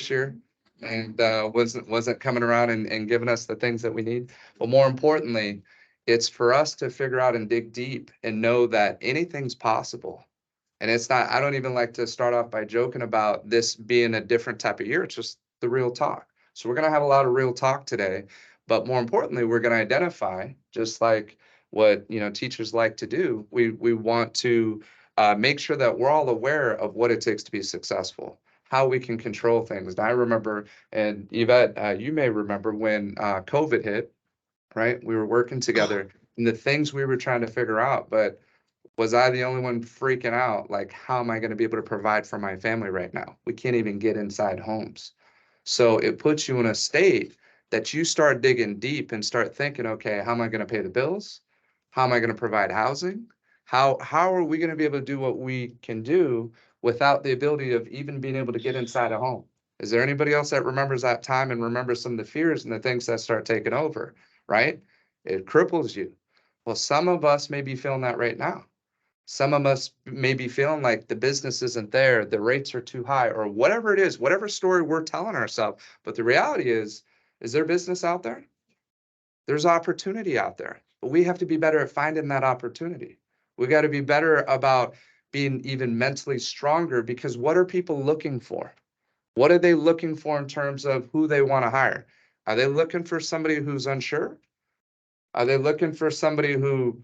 this year and wasn't coming around and giving us the things that we need. But more importantly, it's for us to figure out and dig deep and know that anything's possible. And it's not, I don't even like to start off by joking about this being a different type of year. It's just the real talk. So we're going to have a lot of real talk today, but more importantly, we're going to identify, just like what, teachers like to do. We want to make sure that we're all aware of what it takes to be successful, how we can control things. And I remember, and Yvette, you may remember when COVID hit, right? We were working together and the things we were trying to figure out, but was I the only one freaking out? Like, how am I going to be able to provide for my family right now? We can't even get inside homes. So it puts you in a state that you start digging deep and start thinking, okay, how am I going to pay the bills? How am I going to provide housing? How are we going to be able to do what we can do without the ability of even being able to get inside a home? Is there anybody else that remembers that time and remembers some of the fears and the things that start taking over, right? It cripples you. Well, some of us may be feeling that right now. Some of us may be feeling like the business isn't there, the rates are too high, or whatever it is, whatever story we're telling ourselves. But the reality is there business out there? There's opportunity out there, but we have to be better at finding that opportunity. We got to be better about being even mentally stronger, because what are people looking for? What are they looking for in terms of who they want to hire? Are they looking for somebody who's unsure? Are they looking for somebody who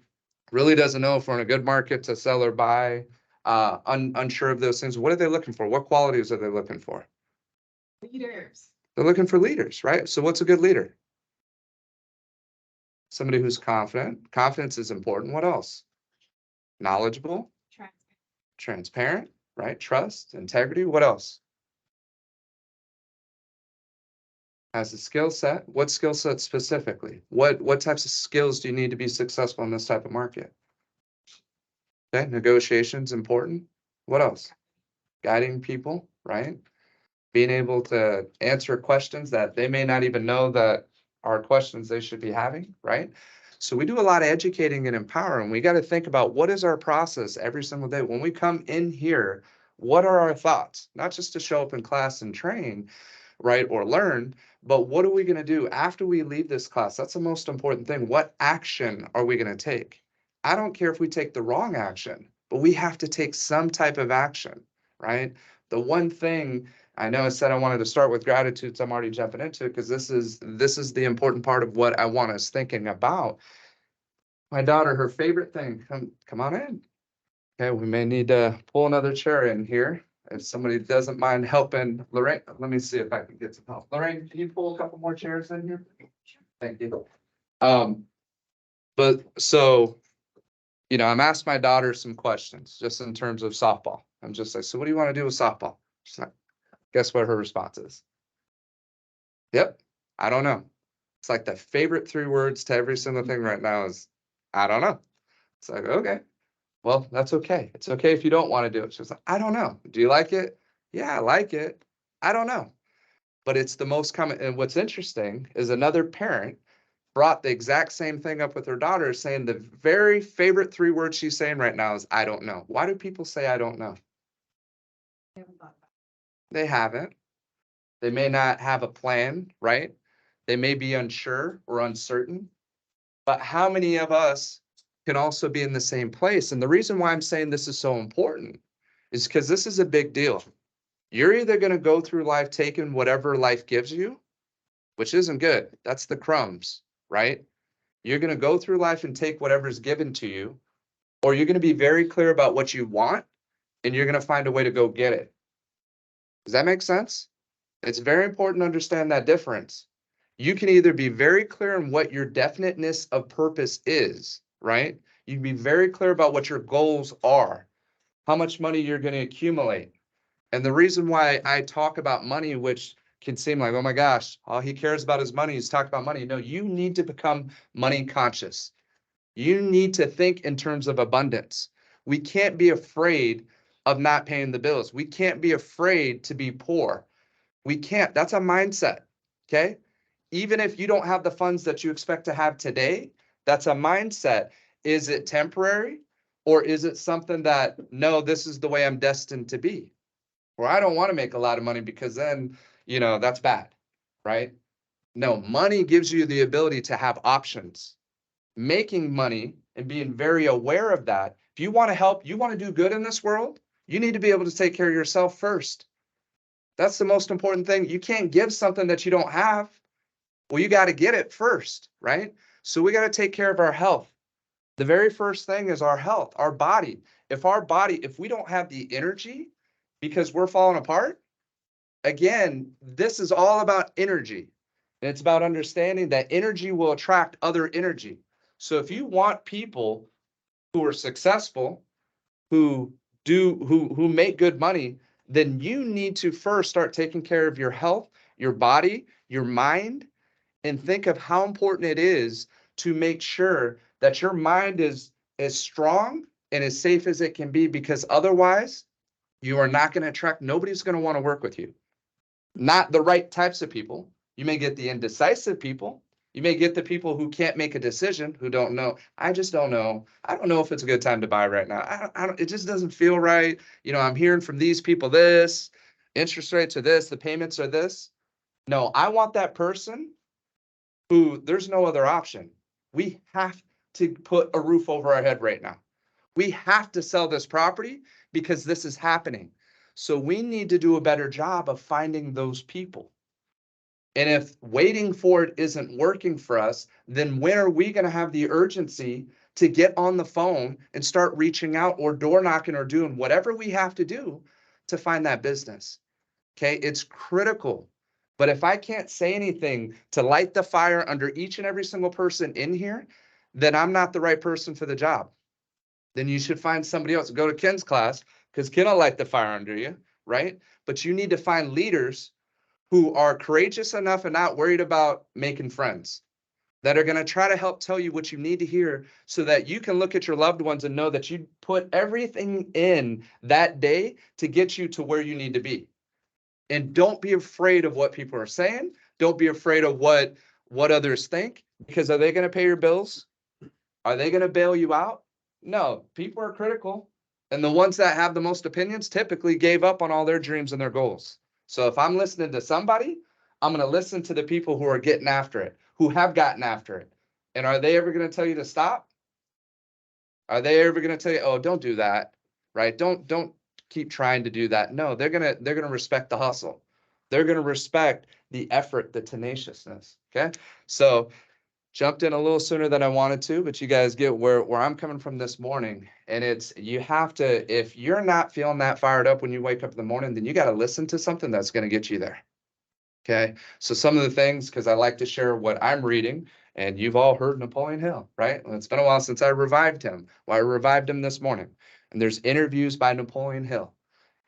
really doesn't know if we're in a good market to sell or buy, unsure of those things? What are they looking for? What qualities are they looking for? Leaders. They're looking for leaders, right? So what's a good leader? Somebody who's confident. Confidence is important. What else? Knowledgeable. Transparent, right? Trust, integrity. What else? Has a skill set. What skill set specifically? What types of skills do you need to be successful in this type of market? Okay, negotiation's important. What else? Guiding people, right? Being able to answer questions that they may not even know that are questions they should be having, right? So we do a lot of educating and empowering. We got to think about what is our process every single day. When we come in here, what are our thoughts? Not just to show up in class and train, right, or learn, but what are we going to do after we leave this class? That's the most important thing. What action are we going to take? I don't care if we take the wrong action, but we have to take some type of action, right? The one thing I know I said I wanted to start with gratitude, so I'm already jumping into it because this is the important part of what I want us thinking about. My daughter, her favorite thing, come on in. Okay, we may need to pull another chair in here. If somebody doesn't mind helping, Lorraine, let me see if I can get some help. Lorraine, can you pull a couple more chairs in here? Thank you. But so, I'm asking my daughter some questions just in terms of softball. I'm just like, so what do you want to do with softball? She's like, guess what her response is? Yep, I don't know. It's like the favorite 3 words to every single thing right now is, I don't know. It's like, okay. Well, that's okay. It's okay if you don't want to do it. She's like, I don't know. Do you like it? Yeah, I like it. I don't know. But it's the most common. And what's interesting is another parent brought the exact same thing up with her daughter, saying the very favorite 3 words she's saying right now is, I don't know. Why do people say, I don't know? They haven't. They may not have a plan, right? They may be unsure or uncertain. But how many of us can also be in the same place? And the reason why I'm saying this is so important is because this is a big deal. You're either going to go through life taking whatever life gives you, which isn't good. That's the crumbs, right? You're going to go through life and take whatever's given to you, or you're going to be very clear about what you want and you're going to find a way to go get it. Does that make sense? It's very important to understand that difference. You can either be very clear on what your definiteness of purpose is, right? You can be very clear about what your goals are, how much money you're going to accumulate. And the reason why I talk about money, which can seem like, oh my gosh, all he cares about is money, he's talking about money. No, you need to become money conscious. You need to think in terms of abundance. We can't be afraid of not paying the bills. We can't be afraid to be poor. We can't. That's a mindset, okay? Even if you don't have the funds that you expect to have today, that's a mindset. Is it temporary, or is it something that, no, this is the way I'm destined to be? Or I don't want to make a lot of money because then, that's bad, right? No, money gives you the ability to have options. Making money and being very aware of that. If you want to help, you want to do good in this world, you need to be able to take care of yourself first. That's the most important thing. You can't give something that you don't have. Well, you got to get it first, right? So we got to take care of our health. The very first thing is our health, our body. If we don't have the energy because we're falling apart, again, this is all about energy. And it's about understanding that energy will attract other energy. So if you want people who are successful, who make good money, then you need to first start taking care of your health, your body, your mind, and think of how important it is to make sure that your mind is as strong and as safe as it can be, because otherwise you are not going to attract, nobody's going to want to work with you. Not the right types of people. You may get the indecisive people. You may get the people who can't make a decision, who don't know. I just don't know. I don't know if it's a good time to buy right now. It just doesn't feel right. I'm hearing from these people this, interest rates are this, the payments are this. No, I want that person who there's no other option. We have to put a roof over our head right now. We have to sell this property because this is happening. So we need to do a better job of finding those people. And if waiting for it isn't working for us, then when are we going to have the urgency to get on the phone and start reaching out or door knocking or doing whatever we have to do to find that business? Okay, it's critical. But if I can't say anything to light the fire under each and every single person in here, then I'm not the right person for the job. Then you should find somebody else. Go to Ken's class, because Ken will light the fire under you, right? But you need to find leaders who are courageous enough and not worried about making friends, that are going to try to help tell you what you need to hear so that you can look at your loved ones and know that you put everything in that day to get you to where you need to be. And don't be afraid of what people are saying. Don't be afraid of what others think, because are they going to pay your bills? Are they going to bail you out? No, people are critical. And the ones that have the most opinions typically gave up on all their dreams and their goals. So if I'm listening to somebody, I'm going to listen to the people who are getting after it, who have gotten after it. And are they ever going to tell you to stop? Are they ever going to tell you, oh, don't do that, right? Don't keep trying to do that. No, they're going to respect the hustle. They're going to respect the effort, the tenaciousness. Okay. So jumped in a little sooner than I wanted to, but you guys get where I'm coming from this morning. And it's, you have to, if you're not feeling that fired up when you wake up in the morning, then you got to listen to something that's going to get you there. Okay. So some of the things, because I like to share what I'm reading, and you've all heard Napoleon Hill, right? Well, it's been a while since I revived him. Well, I revived him this morning. And there's interviews by Napoleon Hill.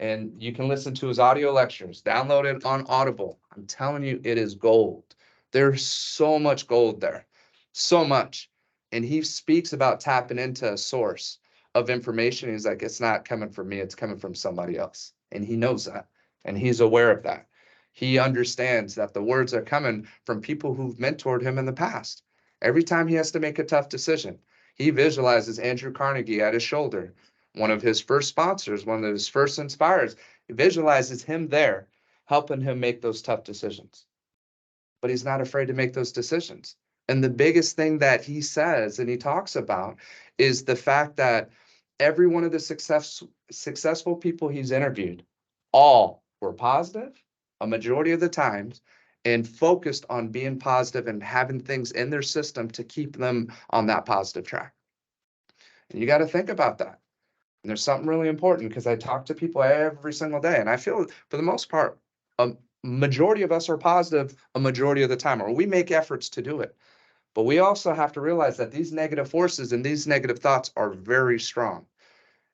And you can listen to his audio lectures, download it on Audible. I'm telling you, it is gold. There's so much gold there, so much. And he speaks about tapping into a source of information. He's like, it's not coming from me, it's coming from somebody else. And he knows that, and he's aware of that. He understands that the words are coming from people who've mentored him in the past. Every time he has to make a tough decision, he visualizes Andrew Carnegie at his shoulder, one of his first sponsors, one of his first inspirers. He visualizes him there, helping him make those tough decisions. But he's not afraid to make those decisions. And the biggest thing that he says and he talks about is the fact that every one of the successful people he's interviewed, all were positive a majority of the times, and focused on being positive and having things in their system to keep them on that positive track. And you got to think about that. And there's something really important, because I talk to people every single day, and I feel for the most part, a majority of us are positive a majority of the time, or we make efforts to do it. But we also have to realize that these negative forces and these negative thoughts are very strong.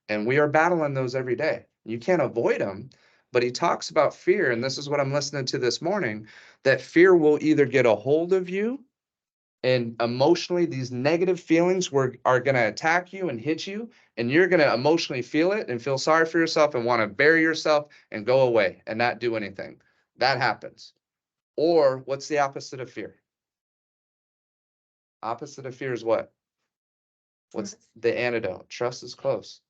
And we are battling those every day. You can't avoid them, but he talks about fear, and this is what I'm listening to this morning, that fear will either get a hold of you, and emotionally these negative feelings are going to attack you and hit you, and you're going to emotionally feel it and feel sorry for yourself and want to bury yourself and go away and not do anything. That happens. Or what's the opposite of fear? Opposite of fear is what? What's the antidote? Trust is close.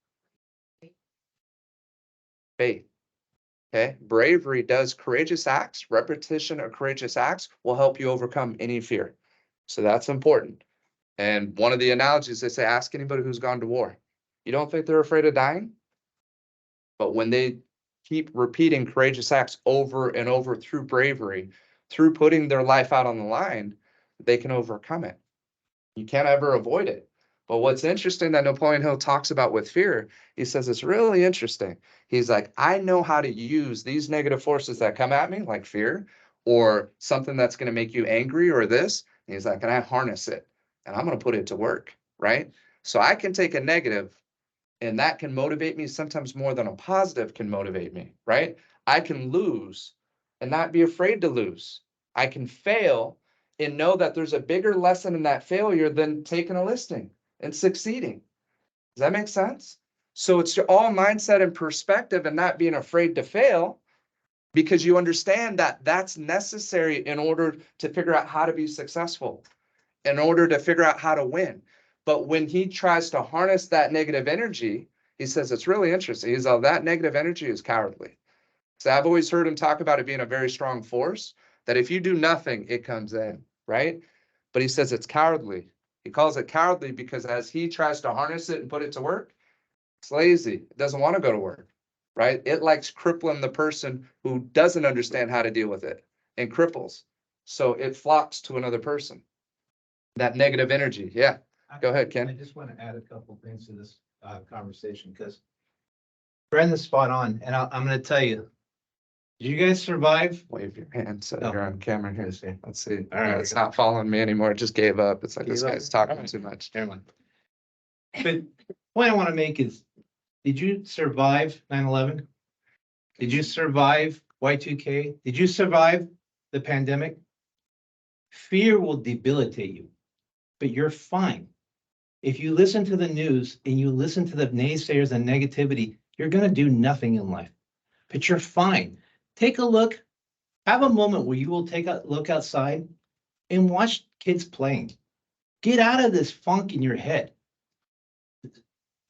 Faith. Okay, bravery does courageous acts. Repetition of courageous acts will help you overcome any fear. So that's important. And one of the analogies they say, ask anybody who's gone to war. You don't think they're afraid of dying? But when they keep repeating courageous acts over and over through bravery, through putting their life out on the line, they can overcome it. You can't ever avoid it. But what's interesting that Napoleon Hill talks about with fear, he says it's really interesting. He's like, I know how to use these negative forces that come at me, like fear, or something that's going to make you angry, or this. And he's like, and I harness it, and I'm going to put it to work, right? So I can take a negative, and that can motivate me sometimes more than a positive can motivate me, right? I can lose and not be afraid to lose. I can fail and know that there's a bigger lesson in that failure than taking a listing and succeeding. Does that make sense? So it's all mindset and perspective and not being afraid to fail, because you understand that that's necessary in order to figure out how to be successful, in order to figure out how to win. But when he tries to harness that negative energy, he says it's really interesting. He's like, that negative energy is cowardly. So I've always heard him talk about it being a very strong force, that if you do nothing, it comes in, right? But he says it's cowardly. He calls it cowardly because as he tries to harness it and put it to work, it's lazy. It doesn't want to go to work, right? It likes crippling the person who doesn't understand how to deal with it and cripples. So it flocks to another person. That negative energy. Yeah. Go ahead, I Ken. just want to add a couple things to this conversation because Brendan's spot on, and I'm going to tell you, did you guys survive? Wave your hand so Oh. you're on camera here. Let's see. Let's see. All right. It's not following me anymore. It just gave up. It's like this Gave up? guy's talking All right. too much. Never mind. But the point I want to make is, did you survive 9/11? Did you survive Y2K? Did you survive the pandemic? Fear will debilitate you, but you're fine. If you listen to the news and you listen to the naysayers and negativity, you're going to do nothing in life, but you're fine. Take a look, have a moment where you will take a look outside and watch kids playing. Get out of this funk in your head.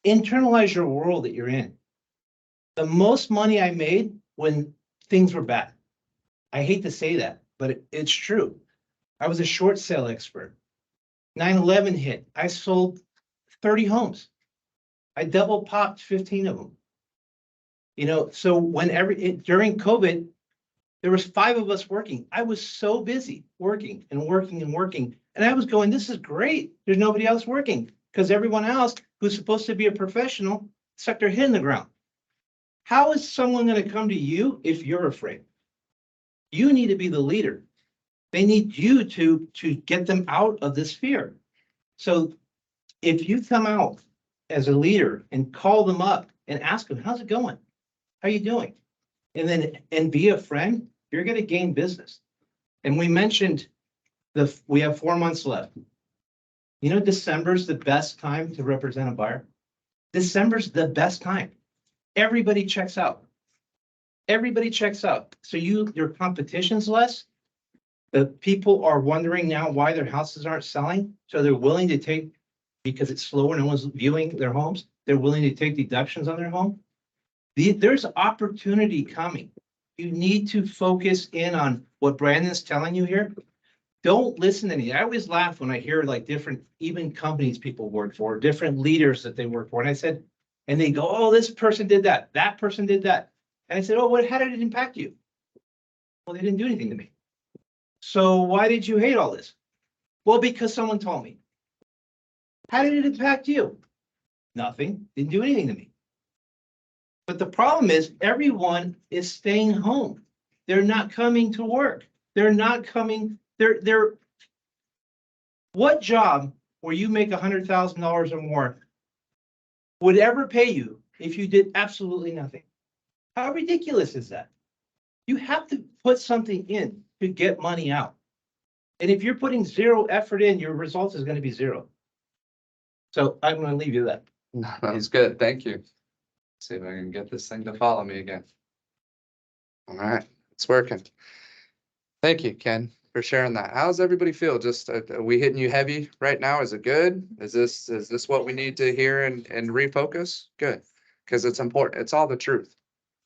Internalize your world that you're in. The most money I made when things were bad. I hate to say that, but it's true. I was a short sale expert. 9/11 hit. I sold 30 homes. I double popped 15 of them. You know, so during COVID, there was 5 of us working. I was so busy working and working and working. And I was going, this is great. There's nobody else working because everyone else who's supposed to be a professional stuck their head in the ground. How is someone going to come to you if you're afraid? You need to be the leader. They need you to get them out of this fear. So if you come out as a leader and call them up and ask them, how's it going? How are you doing? And be a friend, you're going to gain business. And we mentioned we have 4 months left. You know, December's the best time to represent a buyer. December's the best time. Everybody checks out. Everybody checks out. So your competition's less. The people are wondering now why their houses aren't selling. So they're willing to take, because it's slower, no one's viewing their homes. They're willing to take deductions on their home. There's opportunity coming. You need to focus in on what Brandon's telling you here. Don't listen to me. I always laugh when I hear like different, even companies people work for, different leaders that they work for. And I said, and they go, oh, this person did that. That person did that. And I said, oh, how did it impact you? Well, they didn't do anything to me. So why did you hate all this? Well, because someone told me. How did it impact you? Nothing. Didn't do anything to me. But the problem is everyone is staying home. They're not coming to work. They're not coming. What job where you make $100,000 or more would ever pay you if you did absolutely nothing? How ridiculous is that? You have to put something in to get money out. And if you're putting zero effort in, your results is going to be zero. So I'm going to leave you that. No, that was good. Thank you. See if I can get this thing to follow me again. All right, it's working. Thank you, Ken, for sharing that. How's everybody feel? Just are we hitting you heavy right now? Is it good? Is this what we need to hear and refocus? Good, because it's important. It's all the truth.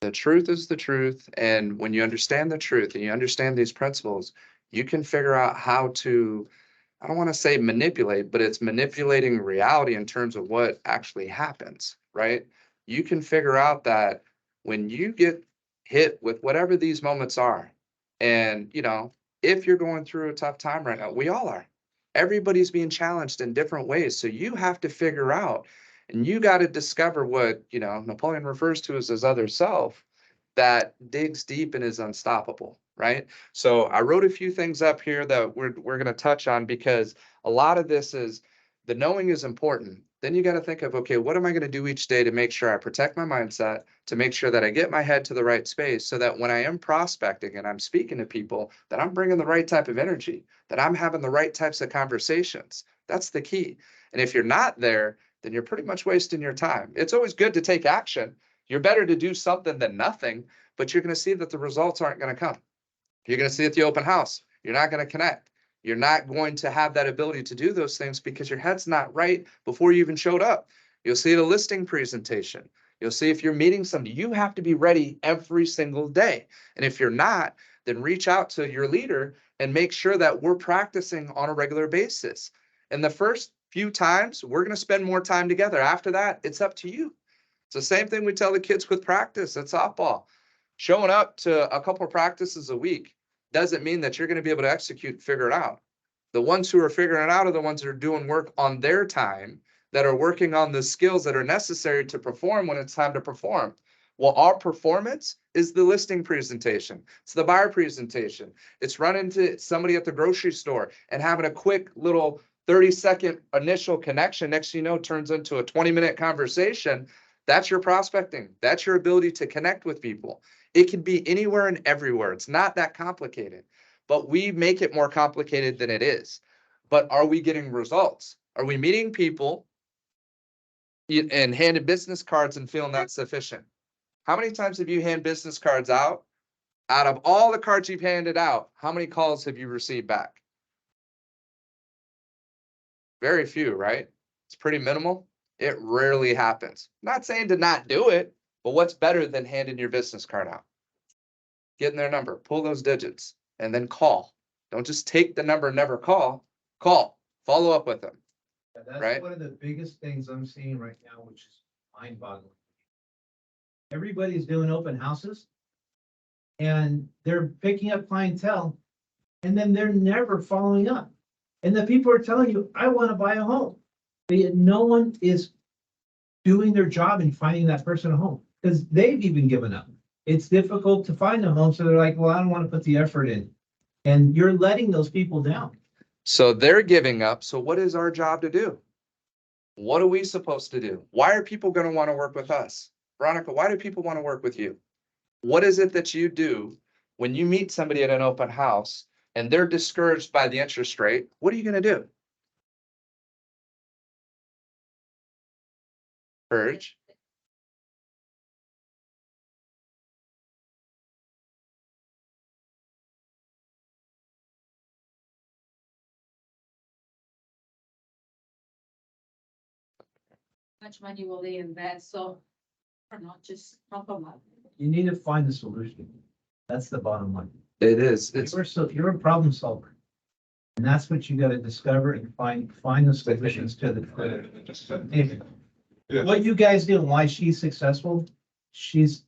The truth is the truth. And when you understand the truth and you understand these principles, you can figure out how to, I don't want to say manipulate, but it's manipulating reality in terms of what actually happens, right? You can figure out that when you get hit with whatever these moments are, and if you're going through a tough time right now, we all are. Everybody's being challenged in different ways. So you have to figure out and you got to discover what, Napoleon refers to as his other self that digs deep and is unstoppable, right? So I wrote a few things up here that we're going to touch on because a lot of this is the knowing is important. Then you got to think of, okay, what am I going to do each day to make sure I protect my mindset, to make sure that I get my head to the right space so that when I am prospecting and I'm speaking to people, that I'm bringing the right type of energy, that I'm having the right types of conversations. That's the key. And if you're not there, then you're pretty much wasting your time. It's always good to take action. You're better to do something than nothing, but you're going to see that the results aren't going to come. You're going to see at the open house. You're not going to connect. You're not going to have that ability to do those things because your head's not right before you even showed up. You'll see at a listing presentation. You'll see if you're meeting somebody, you have to be ready every single day. And if you're not, then reach out to your leader and make sure that we're practicing on a regular basis. And the first few times, we're going to spend more time together. After that, it's up to you. It's the same thing we tell the kids with practice at softball. Showing up to a couple of practices a week doesn't mean that you're going to be able to execute and figure it out. The ones who are figuring it out are the ones that are doing work on their time, that are working on the skills that are necessary to perform when it's time to perform. Well, our performance is the listing presentation. It's the buyer presentation. It's running to somebody at the grocery store and having a quick little 30-second initial connection. Next thing you know, turns into a 20-minute conversation. That's your prospecting. That's your ability to connect with people. It can be anywhere and everywhere. It's not that complicated, but we make it more complicated than it is. But are we getting results? Are we meeting people and handing business cards and feeling that's sufficient? How many times have you handed business cards out? Out of all the cards you've handed out, how many calls have you received back? Very few, right? It's pretty minimal. It rarely happens. Not saying to not do it, but what's better than handing your business card out? Getting their number, pull those digits, and then call. Don't just take the number and never call. Call, follow up with them. Yeah, that's Right. one of the biggest things I'm seeing right now, which is mind boggling. Everybody's doing open houses and they're picking up clientele and then they're never following up. And the people are telling you, I want to buy a home. But no one is doing their job in finding that person a home because they've even given up. It's difficult to find a home. So they're like, well, I don't want to put the effort in. And you're letting those people down. So they're giving up. So what is our job to do? What are we supposed to do? Why are people going to want to work with us? Veronica, why do people want to work with you? What is it that you do when you meet somebody at an open house and they're discouraged by the interest rate? What are you going to do? Urge. Much money will they invest? So, or not just talk about it. You need to find the solution. That's the bottom line. It is. You're a problem solver. And that's what you gotta discover and find the solutions to the. What you guys do and why she's successful, she's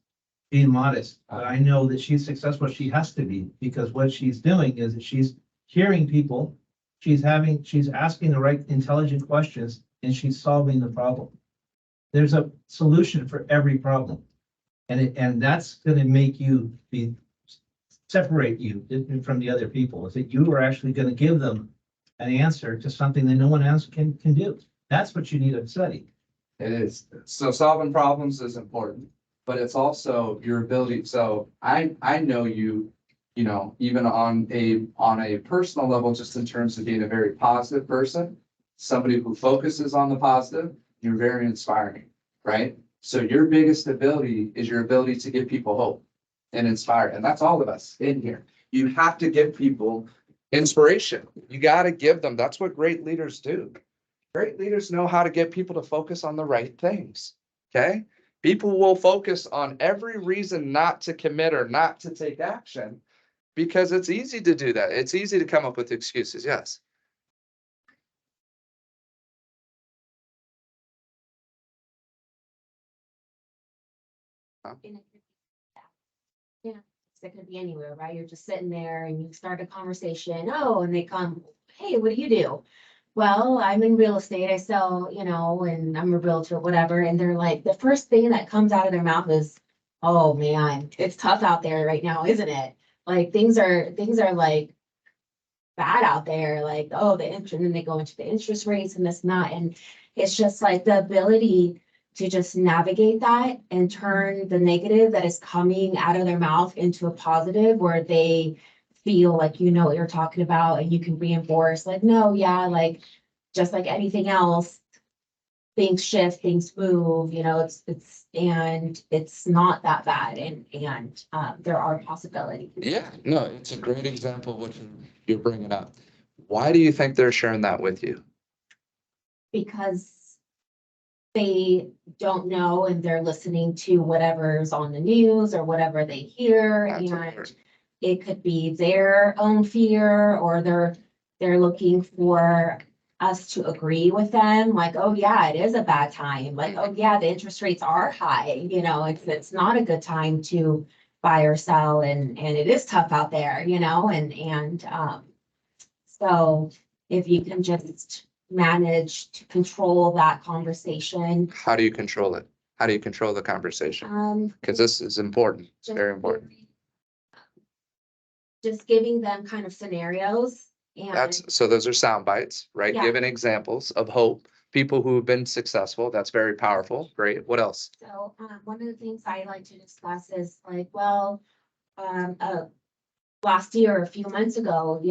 being modest, but I know that she's successful. She has to be, because what she's doing is that she's hearing people. She's asking the right intelligent questions and she's solving the problem. There's a solution for every problem. And that's gonna make you separate you from the other people, is that you are actually going to give them an answer to something that no one else can do. That's what you need to study. It is. So solving problems is important, but it's also your ability. So I know you, even on a personal level, just in terms of being a very positive person, somebody who focuses on the positive, you're very inspiring, right? So your biggest ability is your ability to give people hope and inspire. And that's all of us in here. You have to give people inspiration. You got to give them. That's what great leaders do. Great leaders know how to get people to focus on the right things. Okay. People will focus on every reason not to commit or not to take action because it's easy to do that. It's easy to come up with excuses. Yes. And it could be, yeah, it could be anywhere, right? You're just sitting there and you start a conversation. Oh, and they come, hey, what do you do? Well, I'm in real estate. I sell, and I'm a realtor, whatever. And they're like, the first thing that comes out of their mouth is, oh man, it's tough out there right now, isn't it? Like things are like bad out there, like, oh, the interest, and then they go into the interest rates and this and that. And it's just like the ability to just navigate that and turn the negative that is coming out of their mouth into a positive where they feel like you know what you're talking about and you can reinforce like, no, yeah, like just like anything else, things shift, things move, it's not that bad and there are possibilities. Yeah, no, it's a great example of what you're bringing up. Why do you think they're sharing that with you? Because they don't know and they're listening to whatever's on the news or whatever they hear. That's And right. it could be their own fear or they're looking for us to agree with them, like, oh yeah, it is a bad time. Like, oh yeah, the interest rates are high, it's not a good time to buy or sell and it is tough out there, so if you can just manage to control that conversation. How do you control it? How do you control the conversation? Because this is important. It's very important. Just giving them kind of scenarios and So those are sound bites, right? Yeah. Giving examples of hope, people who have been successful. That's very powerful. Great. What else? so, one of the things I like to discuss is like, well, last year, a few months ago,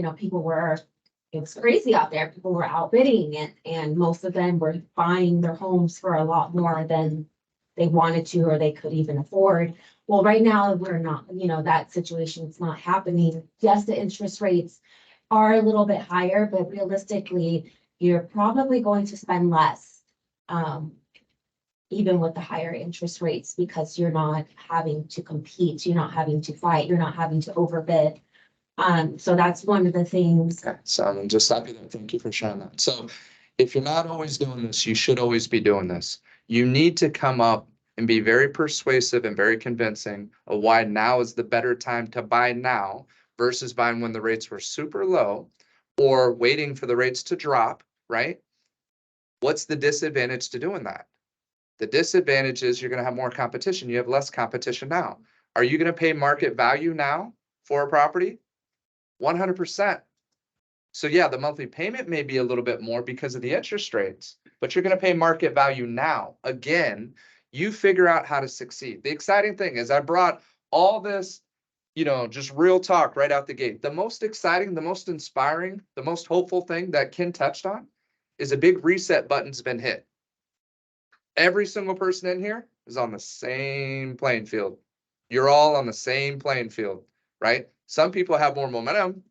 it was crazy out there. People were outbidding and most of them were buying their homes for a lot more than they wanted to or they could even afford. Well, right now, we're not, that situation's not happening. Yes, the interest rates are a little bit higher, but realistically, you're probably going to spend less. Even with the higher interest rates, because you're not having to compete, you're not having to fight, you're not having to overbid. So that's one of the things. Okay, so I'm just happy that. Thank you for sharing that. So if you're not always doing this, you should always be doing this. You need to come up and be very persuasive and very convincing of why now is the better time to buy now versus buying when the rates were super low or waiting for the rates to drop, right? What's the disadvantage to doing that? The disadvantage is you're going to have more competition. You have less competition now. Are you going to pay market value now for a property? 100%. So yeah, the monthly payment may be a little bit more because of the interest rates, but you're going to pay market value now. Again, you figure out how to succeed. The exciting thing is I brought all this, just real talk right out the gate. The most exciting, the most inspiring, the most hopeful thing that Ken touched on is a big reset button's been hit. Every single person in here is on the same playing field. You're all on the same playing field, right? Some people have more momentum.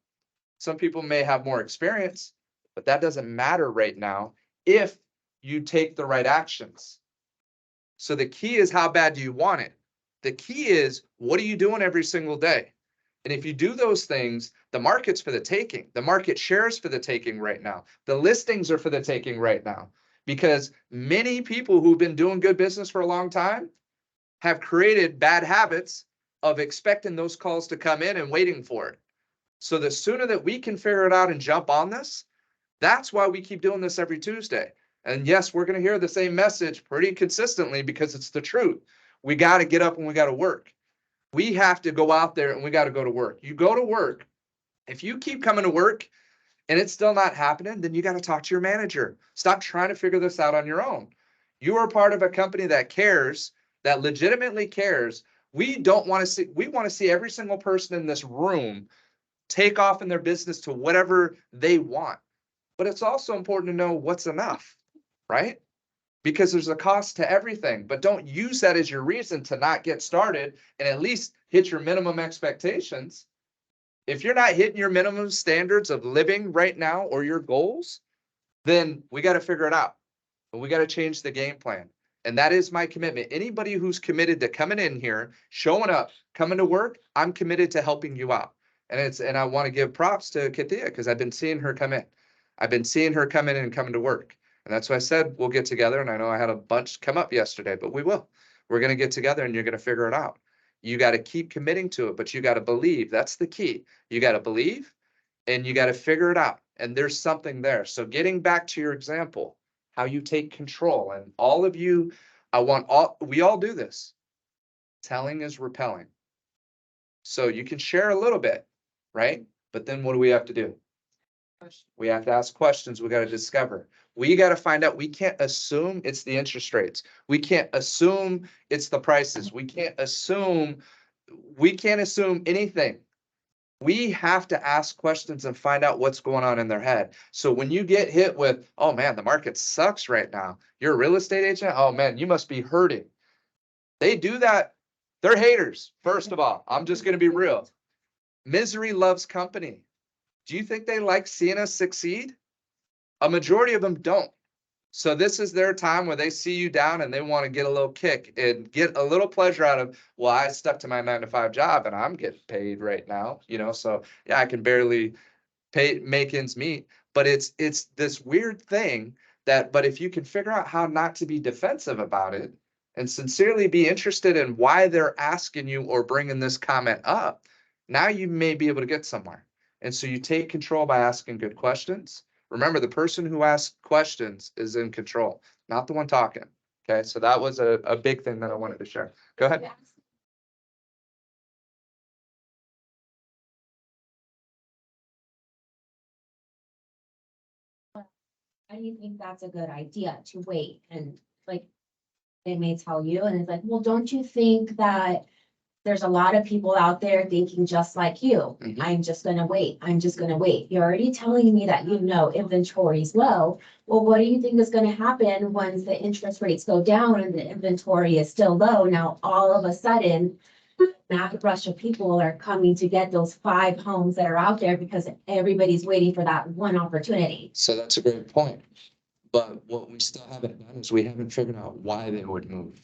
Some people may have more experience, but that doesn't matter right now if you take the right actions. So the key is how bad do you want it? The key is what are you doing every single day? And if you do those things, the market's for the taking. The market shares for the taking right now. The listings are for the taking right now because many people who've been doing good business for a long time have created bad habits of expecting those calls to come in and waiting for it. So the sooner that we can figure it out and jump on this, that's why we keep doing this every Tuesday. And yes, we're going to hear the same message pretty consistently because it's the truth. We got to get up and we got to work. We have to go out there and we got to go to work. You go to work. If you keep coming to work and it's still not happening, then you got to talk to your manager. Stop trying to figure this out on your own. You are part of a company that cares, that legitimately cares. We want to see every single person in this room take off in their business to whatever they want. But it's also important to know what's enough, right? Because there's a cost to everything, but don't use that as your reason to not get started and at least hit your minimum expectations. If you're not hitting your minimum standards of living right now or your goals, then we got to figure it out. And we got to change the game plan. And that is my commitment. Anybody who's committed to coming in here, showing up, coming to work, I'm committed to helping you out. And I want to give props to Kathia because I've been seeing her come in. I've been seeing her come in and coming to work. And that's why I said we'll get together. And I know I had a bunch come up yesterday, but we will. We're going to get together and you're going to figure it out. You got to keep committing to it, but you got to believe. That's the key. You got to believe and you got to figure it out. And there's something there. So getting back to your example, how you take control, and all of you, we all do this. Telling is repelling. So you can share a little bit, right? But then what do we have to do? We have to ask questions. We got to discover. We got to find out. We can't assume it's the interest rates. We can't assume it's the prices. We can't assume anything. We have to ask questions and find out what's going on in their head. So when you get hit with, oh man, the market sucks right now. You're a real estate agent. Oh man, you must be hurting. They do that. They're haters. First of all, I'm just going to be real. Misery loves company. Do you think they like seeing us succeed? A majority of them don't. So this is their time where they see you down and they want to get a little kick and get a little pleasure out of, well, I stuck to my 9-to-5 job and I'm getting paid right now, so yeah, I can barely make ends meet, but it's this weird thing but if you can figure out how not to be defensive about it and sincerely be interested in why they're asking you or bringing this comment up, now you may be able to get somewhere. And so you take control by asking good questions. Remember, the person who asks questions is in control, not the one talking. Okay, so that was a big thing that I wanted to share. Go ahead. Why do you think that's a good idea to wait? And like, they may tell you, and it's like, well, don't you think that there's a lot of people out there thinking just like you? Mhm. I'm just gonna wait. I'm just gonna wait. You're already telling me that inventory is low. Well, what do you think is gonna happen once the interest rates go down and the inventory is still low? Now, all of a sudden, that rush of people are coming to get those 5 homes that are out there because everybody's waiting for that one opportunity. So that's a great point. But what we still haven't done is we haven't figured out why they would move,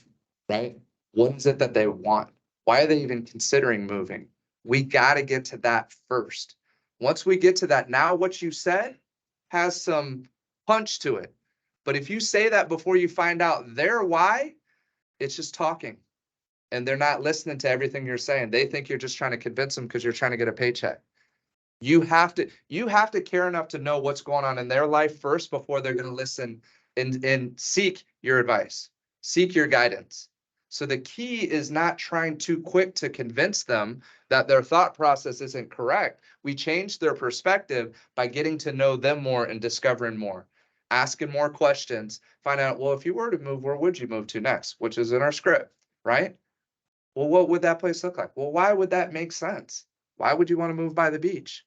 right? What is it that they want? Why are they even considering moving? We got to get to that first. Once we get to that, now what you said has some punch to it. But if you say that before you find out their why, it's just talking. And they're not listening to everything you're saying. They think you're just trying to convince them because you're trying to get a paycheck. You have to care enough to know what's going on in their life first before they're going to listen and seek your advice, seek your guidance. So the key is not trying too quick to convince them that their thought process isn't correct. We change their perspective by getting to know them more and discovering more, asking more questions, find out, well, if you were to move, where would you move to next? Which is in our script, right? Well, what would that place look like? Well, why would that make sense? Why would you want to move by the beach?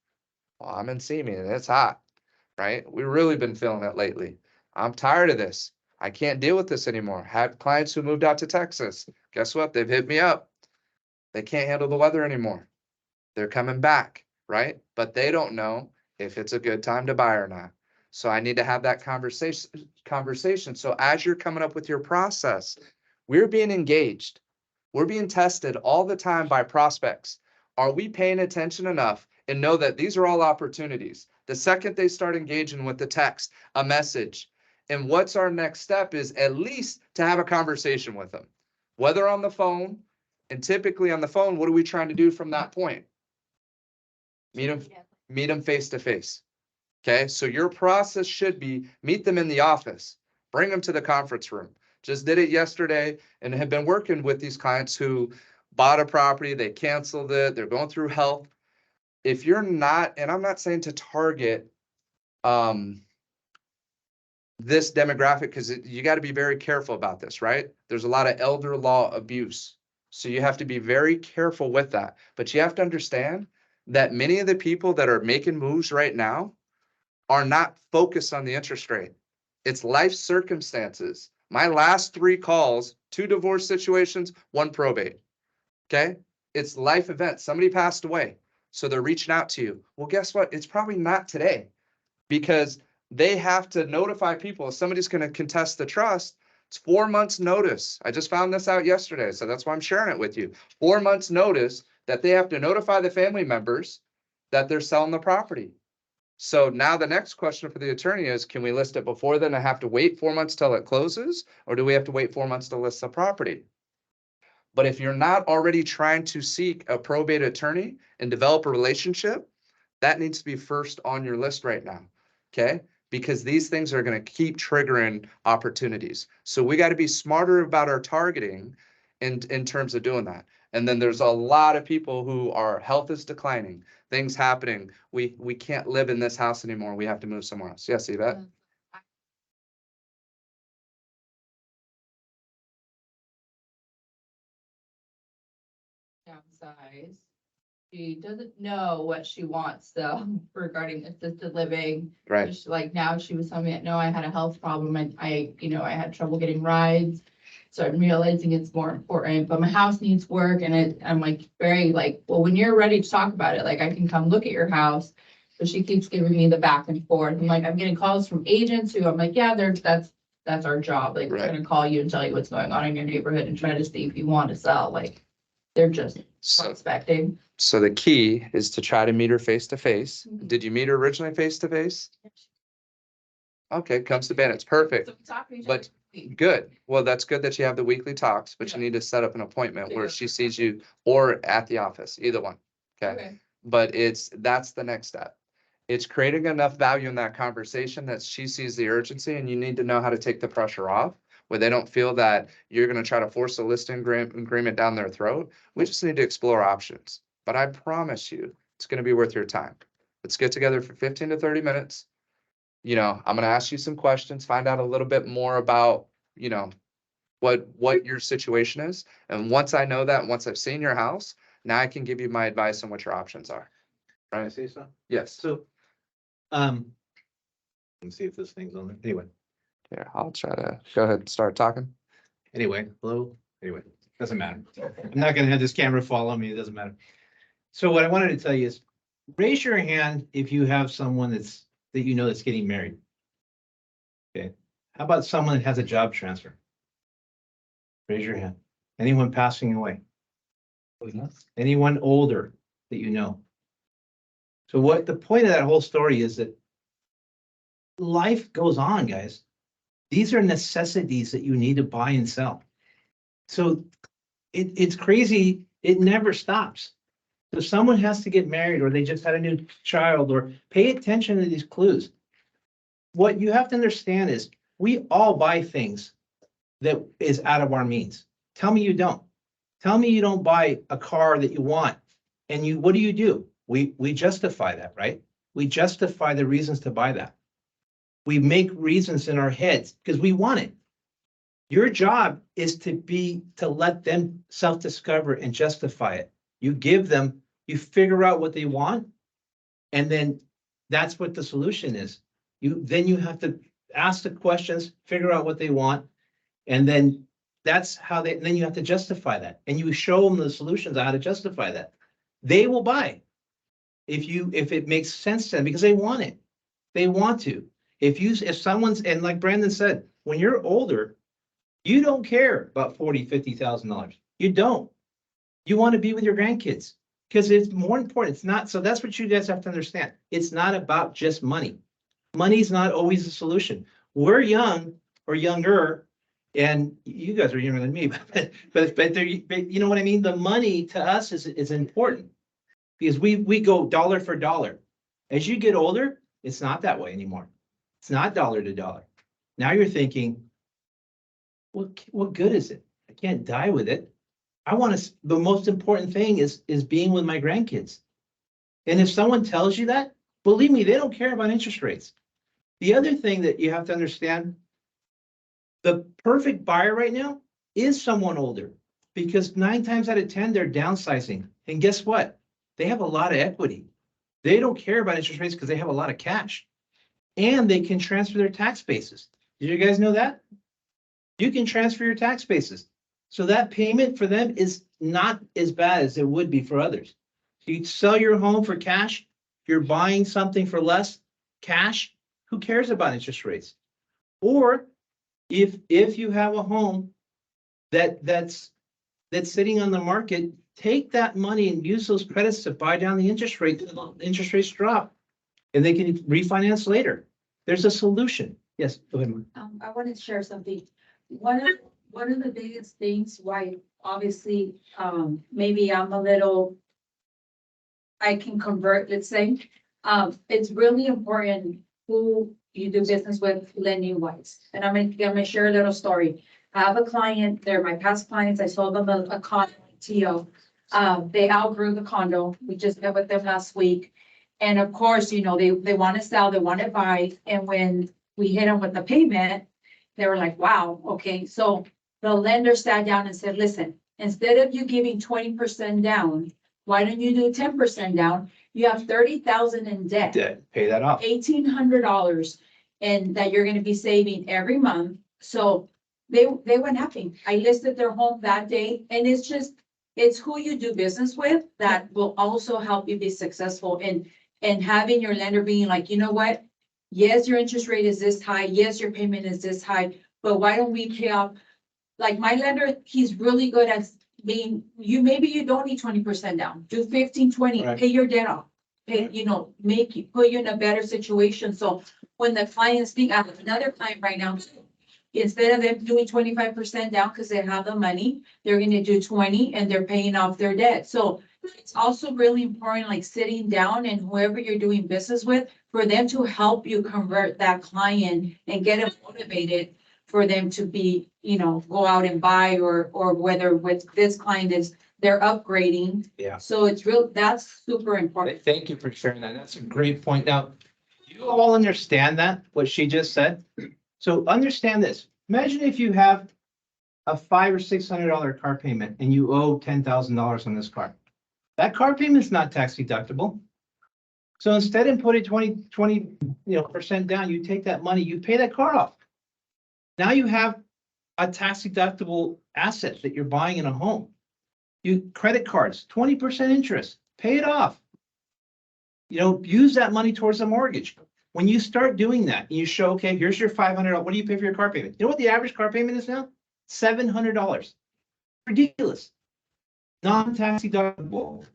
Well, I'm in Simi and it's hot, right? We've really been feeling it lately. I'm tired of this. I can't deal with this anymore. Had clients who moved out to Texas. Guess what? They've hit me up. They can't handle the weather anymore. They're coming back, right? But they don't know if it's a good time to buy or not. So I need to have that conversation. So as you're coming up with your process, we're being engaged. We're being tested all the time by prospects. Are we paying attention enough and know that these are all opportunities? The second they start engaging with the text, a message, and what's our next step is at least to have a conversation with them, whether on the phone, and typically on the phone, what are we trying to do from that point? Meet them face to face. Okay, so your process should be meet them in the office, bring them to the conference room. Just did it yesterday and have been working with these clients who bought a property, they canceled it, they're going through health. If you're not, and I'm not saying to target this demographic, because you got to be very careful about this, right? There's a lot of elder law abuse. So you have to be very careful with that. But you have to understand that many of the people that are making moves right now are not focused on the interest rate. It's life circumstances. My last 3 calls, 2 divorce situations, 1 probate. Okay? It's life events. Somebody passed away. So they're reaching out to you. Well, guess what? It's probably not today because they have to notify people. If somebody's going to contest the trust, It's 4 months notice. I just found this out yesterday, so that's why I'm sharing it with you. 4 months notice that they have to notify the family members that they're selling the property. So now the next question for the attorney is, can we list it before then? I have to wait 4 months till it closes, or do we have to wait 4 months to list the property? But if you're not already trying to seek a probate attorney and develop a relationship, that needs to be first on your list right now, okay? Because these things are going to keep triggering opportunities. So we got to be smarter about our targeting in terms of doing that. And then there's a lot of people who are health is declining, things happening. We can't live in this house anymore. We have to move somewhere else. Yes, Yvette? Downsize. She doesn't know what she wants though regarding assisted living. Right. Like now she was telling me, no, I had a health problem. I I had trouble getting rides. So I'm realizing it's more important, but my house needs work and I'm like, very like, well, when you're ready to talk about it, like I can come look at your house. But she keeps giving me the back and forth. I'm like, I'm getting calls from agents who I'm like, yeah, that's our job. Like, we're Right. gonna call you and tell you what's going on in your neighborhood and try to see if you want to sell. Like, they're just So, prospecting. so the key is to try to meet her face to face. Mhm. Did you meet her originally face to face? Okay, comes to Bennett's, perfect. So we talk to each But- other. Good. Well, that's good that you have the weekly talks, but you Yeah. need to set up an appointment where Yeah. she sees you or at the office, either one. Okay. Okay. But that's the next step. It's creating enough value in that conversation that she sees the urgency, and you need to know how to take the pressure off where they don't feel that you're going to try to force a listing agreement down their throat. We just need to explore options. But I promise you, it's going to be worth your time. Let's get together for 15 to 30 minutes. I'm gonna ask you some questions, find out a little bit more about, what your situation is. And once I know that, once I've seen your house, now I can give you my advice on what your options are. Can I say something? Yes. So, let's see if this thing's on there. Here, I'll try to go ahead and start talking. Hello, doesn't matter. I'm not gonna have this camera follow me, it doesn't matter. So what I wanted to tell you is, raise your hand if you have someone that that's getting married. Okay, how about someone that has a job transfer? Raise your hand. Anyone passing away? Anyone older that you know? So what the point of that whole story is that life goes on, guys. These are necessities that you need to buy and sell. So it's crazy. It never stops. So someone has to get married, or they just had a new child, or pay attention to these clues. What you have to understand is we all buy things that is out of our means. Tell me you don't. Tell me you don't buy a car that you want. And what do? We justify that, right? We justify the reasons to buy that. We make reasons in our heads because we want it. Your job is to let them self-discover and justify it. You figure out what they want, and then that's what the solution is. Then you have to ask the questions, figure out what they want, and then then you have to justify that. And you show them the solutions on how to justify that. They will buy if it makes sense to them because they want it. They want to. If someone's, and like Brandon said, when you're older, you don't care about $40,000-$50,000. You don't. You want to be with your grandkids because it's more important. It's not. So that's what you guys have to understand. It's not about just money. Money's not always the solution. We're young or younger, and you guys are younger than me, but you know what I mean? The money to us is important because we go dollar for dollar. As you get older, it's not that way anymore. It's not dollar to dollar. Now you're thinking, what good is it? I can't die with it. The most important thing is being with my grandkids. And if someone tells you that, believe me, they don't care about interest rates. The other thing that you have to understand, the perfect buyer right now is someone older because 9 times out of 10, they're downsizing. And guess what? They have a lot of equity. They don't care about interest rates because they have a lot of cash and they can transfer their tax bases. Did you guys know that? You can transfer your tax bases. So that payment for them is not as bad as it would be for others. So you sell your home for cash, you're buying something for less cash. Who cares about interest rates? Or If you have a home that's sitting on the market, take that money and use those credits to buy down the interest rate, interest rates drop. And they can refinance later. There's a solution. Yes, go ahead, Mark. I wanted to share something. One of the biggest things why obviously, maybe I'm a little, I can convert, let's say. It's really important who you do business with lending wise. And I'm gonna share a little story. I have a client, they're my past clients. I sold them a condo TO. They outgrew the condo. We just met with them last week. And of course, you know, they want to sell, they want to buy. And when we hit them with the payment, they were like, wow, okay. So the lender sat down and said, listen, instead of you giving 20% down, why don't you do 10% down? You have 30,000 in debt, Pay that off. $1,800, and that you're gonna be saving every month. So they went happy. I listed their home that day, and it's who you do business with that will also help you be successful. And having your lender being like, you know what? Yes, your interest rate is this high. Yes, your payment is this high, but why don't we pay off? Like my lender, he's really good at being, maybe you don't need 20% down, do 15, 20, Right. pay your debt off. Pay, put you in a better situation. So when the clients think, I have another client right now, instead of them doing 25% down because they have the money, they're gonna do 20 and they're paying off their debt. So it's also really important, like sitting down and whoever you're doing business with, for them to help you convert that client and get them motivated for them to be, go out and buy, or whether with this client is they're upgrading. Yeah. So that's super important. Thank you for sharing that. That's a great point. Now, you all understand that, what she just said? So understand this. Imagine if you have a $500 or $600 car payment and you owe $10,000 on this car. That car payment is not tax deductible. So instead of putting 20% down, you take that money, you pay that car off. Now you have a tax deductible asset that you're buying in a home. You credit cards, 20% interest, pay it off. Use that money towards a mortgage. When you start doing that, you show, okay, here's your $500. What do you pay for your car payment? You know what the average car payment is now? $700. Ridiculous. Non-tax deductible.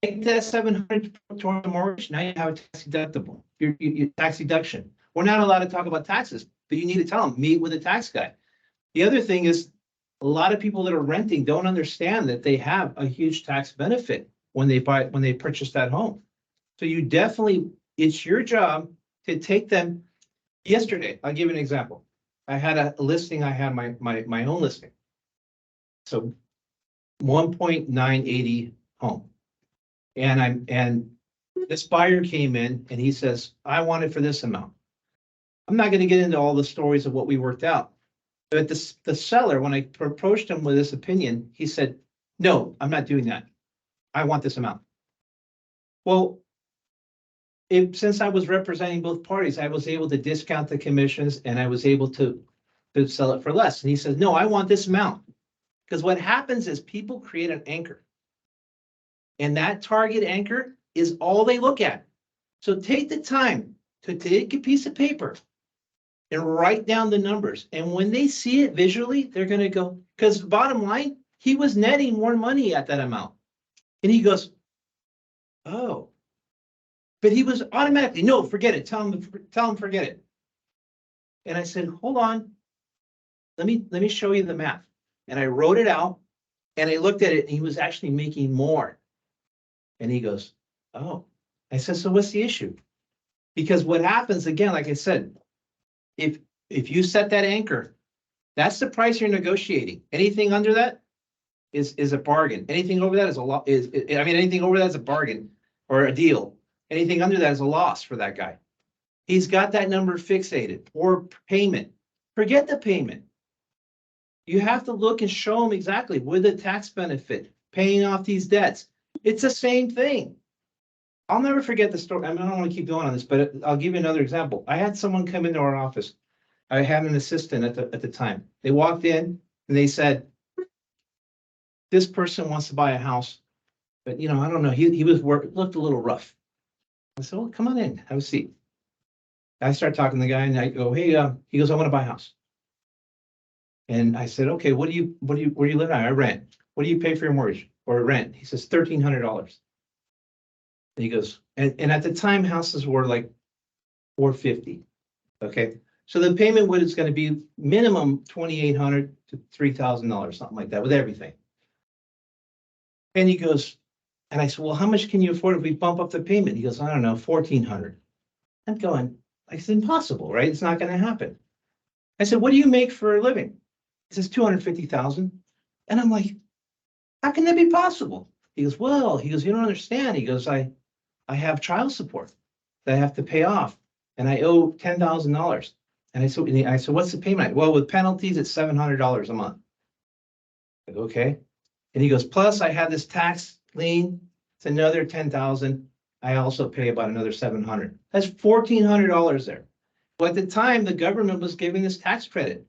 Take that $700 toward the mortgage. Now you have a tax deductible. Your tax deduction. We're not allowed to talk about taxes, but you need to tell them, meet with a tax guy. The other thing is, a lot of people that are renting don't understand that they have a huge tax benefit when they purchase that home. So you definitely, it's your job to take them. Yesterday, I'll give you an example. I had a listing, I had my own listing. So 1.980 home. And this buyer came in and he says, I want it for this amount. I'm not going to get into all the stories of what we worked out. But the seller, when I approached him with this opinion, he said, no, I'm not doing that. I want this amount. Well, since I was representing both parties, I was able to discount the commissions and I was able to sell it for less. And he says, no, I want this amount. Because what happens is people create an anchor. And that target anchor is all they look at. So take the time to take a piece of paper and write down the numbers. And when they see it visually, they're going to go, because bottom line, he was netting more money at that amount. And he goes, oh, but he was automatically, no, forget it. Tell him, forget it. And I said, hold on. Let me show you the math. And I wrote it out and I looked at it and he was actually making more. And he goes, oh, I said, so what's the issue? Because what happens again, like I said, if you set that anchor, that's the price you're negotiating. Anything under that is a bargain. Anything over that anything over that is a bargain or a deal. Anything under that is a loss for that guy. He's got that number fixated, or payment. Forget the payment. You have to look and show them exactly with the tax benefit, paying off these debts. It's the same thing. I'll never forget the story. I don't want to keep going on this, but I'll give you another example. I had someone come into our office. I had an assistant at the time. They walked in and they said, this person wants to buy a house, but I don't know. He looked a little rough. I said, well, come on in, have a seat. I start talking to the guy and I go, hey, he goes, I want to buy a house. And I said, okay, where do you live at? I rent. What do you pay for your mortgage or rent? He says $1,300. And he goes, and at the time houses were like $450. Okay. So the payment is going to be minimum $2,800 to $3,000, something like that with everything. And he goes, and I said, well, how much can you afford if we bump up the payment? He goes, I don't know, $1,400. I'm going, it's impossible, right? It's not going to happen. I said, what do you make for a living? He says, 250,000. And I'm like, how can that be possible? He goes, well, you don't understand. He goes, I have child support that I have to pay off and I owe $10,000. And I said, what's the payment? Well, with penalties, it's $700 a month. I go, okay. And he goes, plus I have this tax lien. It's another 10,000. I also pay about another 700. That's $1,400 there. Well, at the time, the government was giving this tax credit.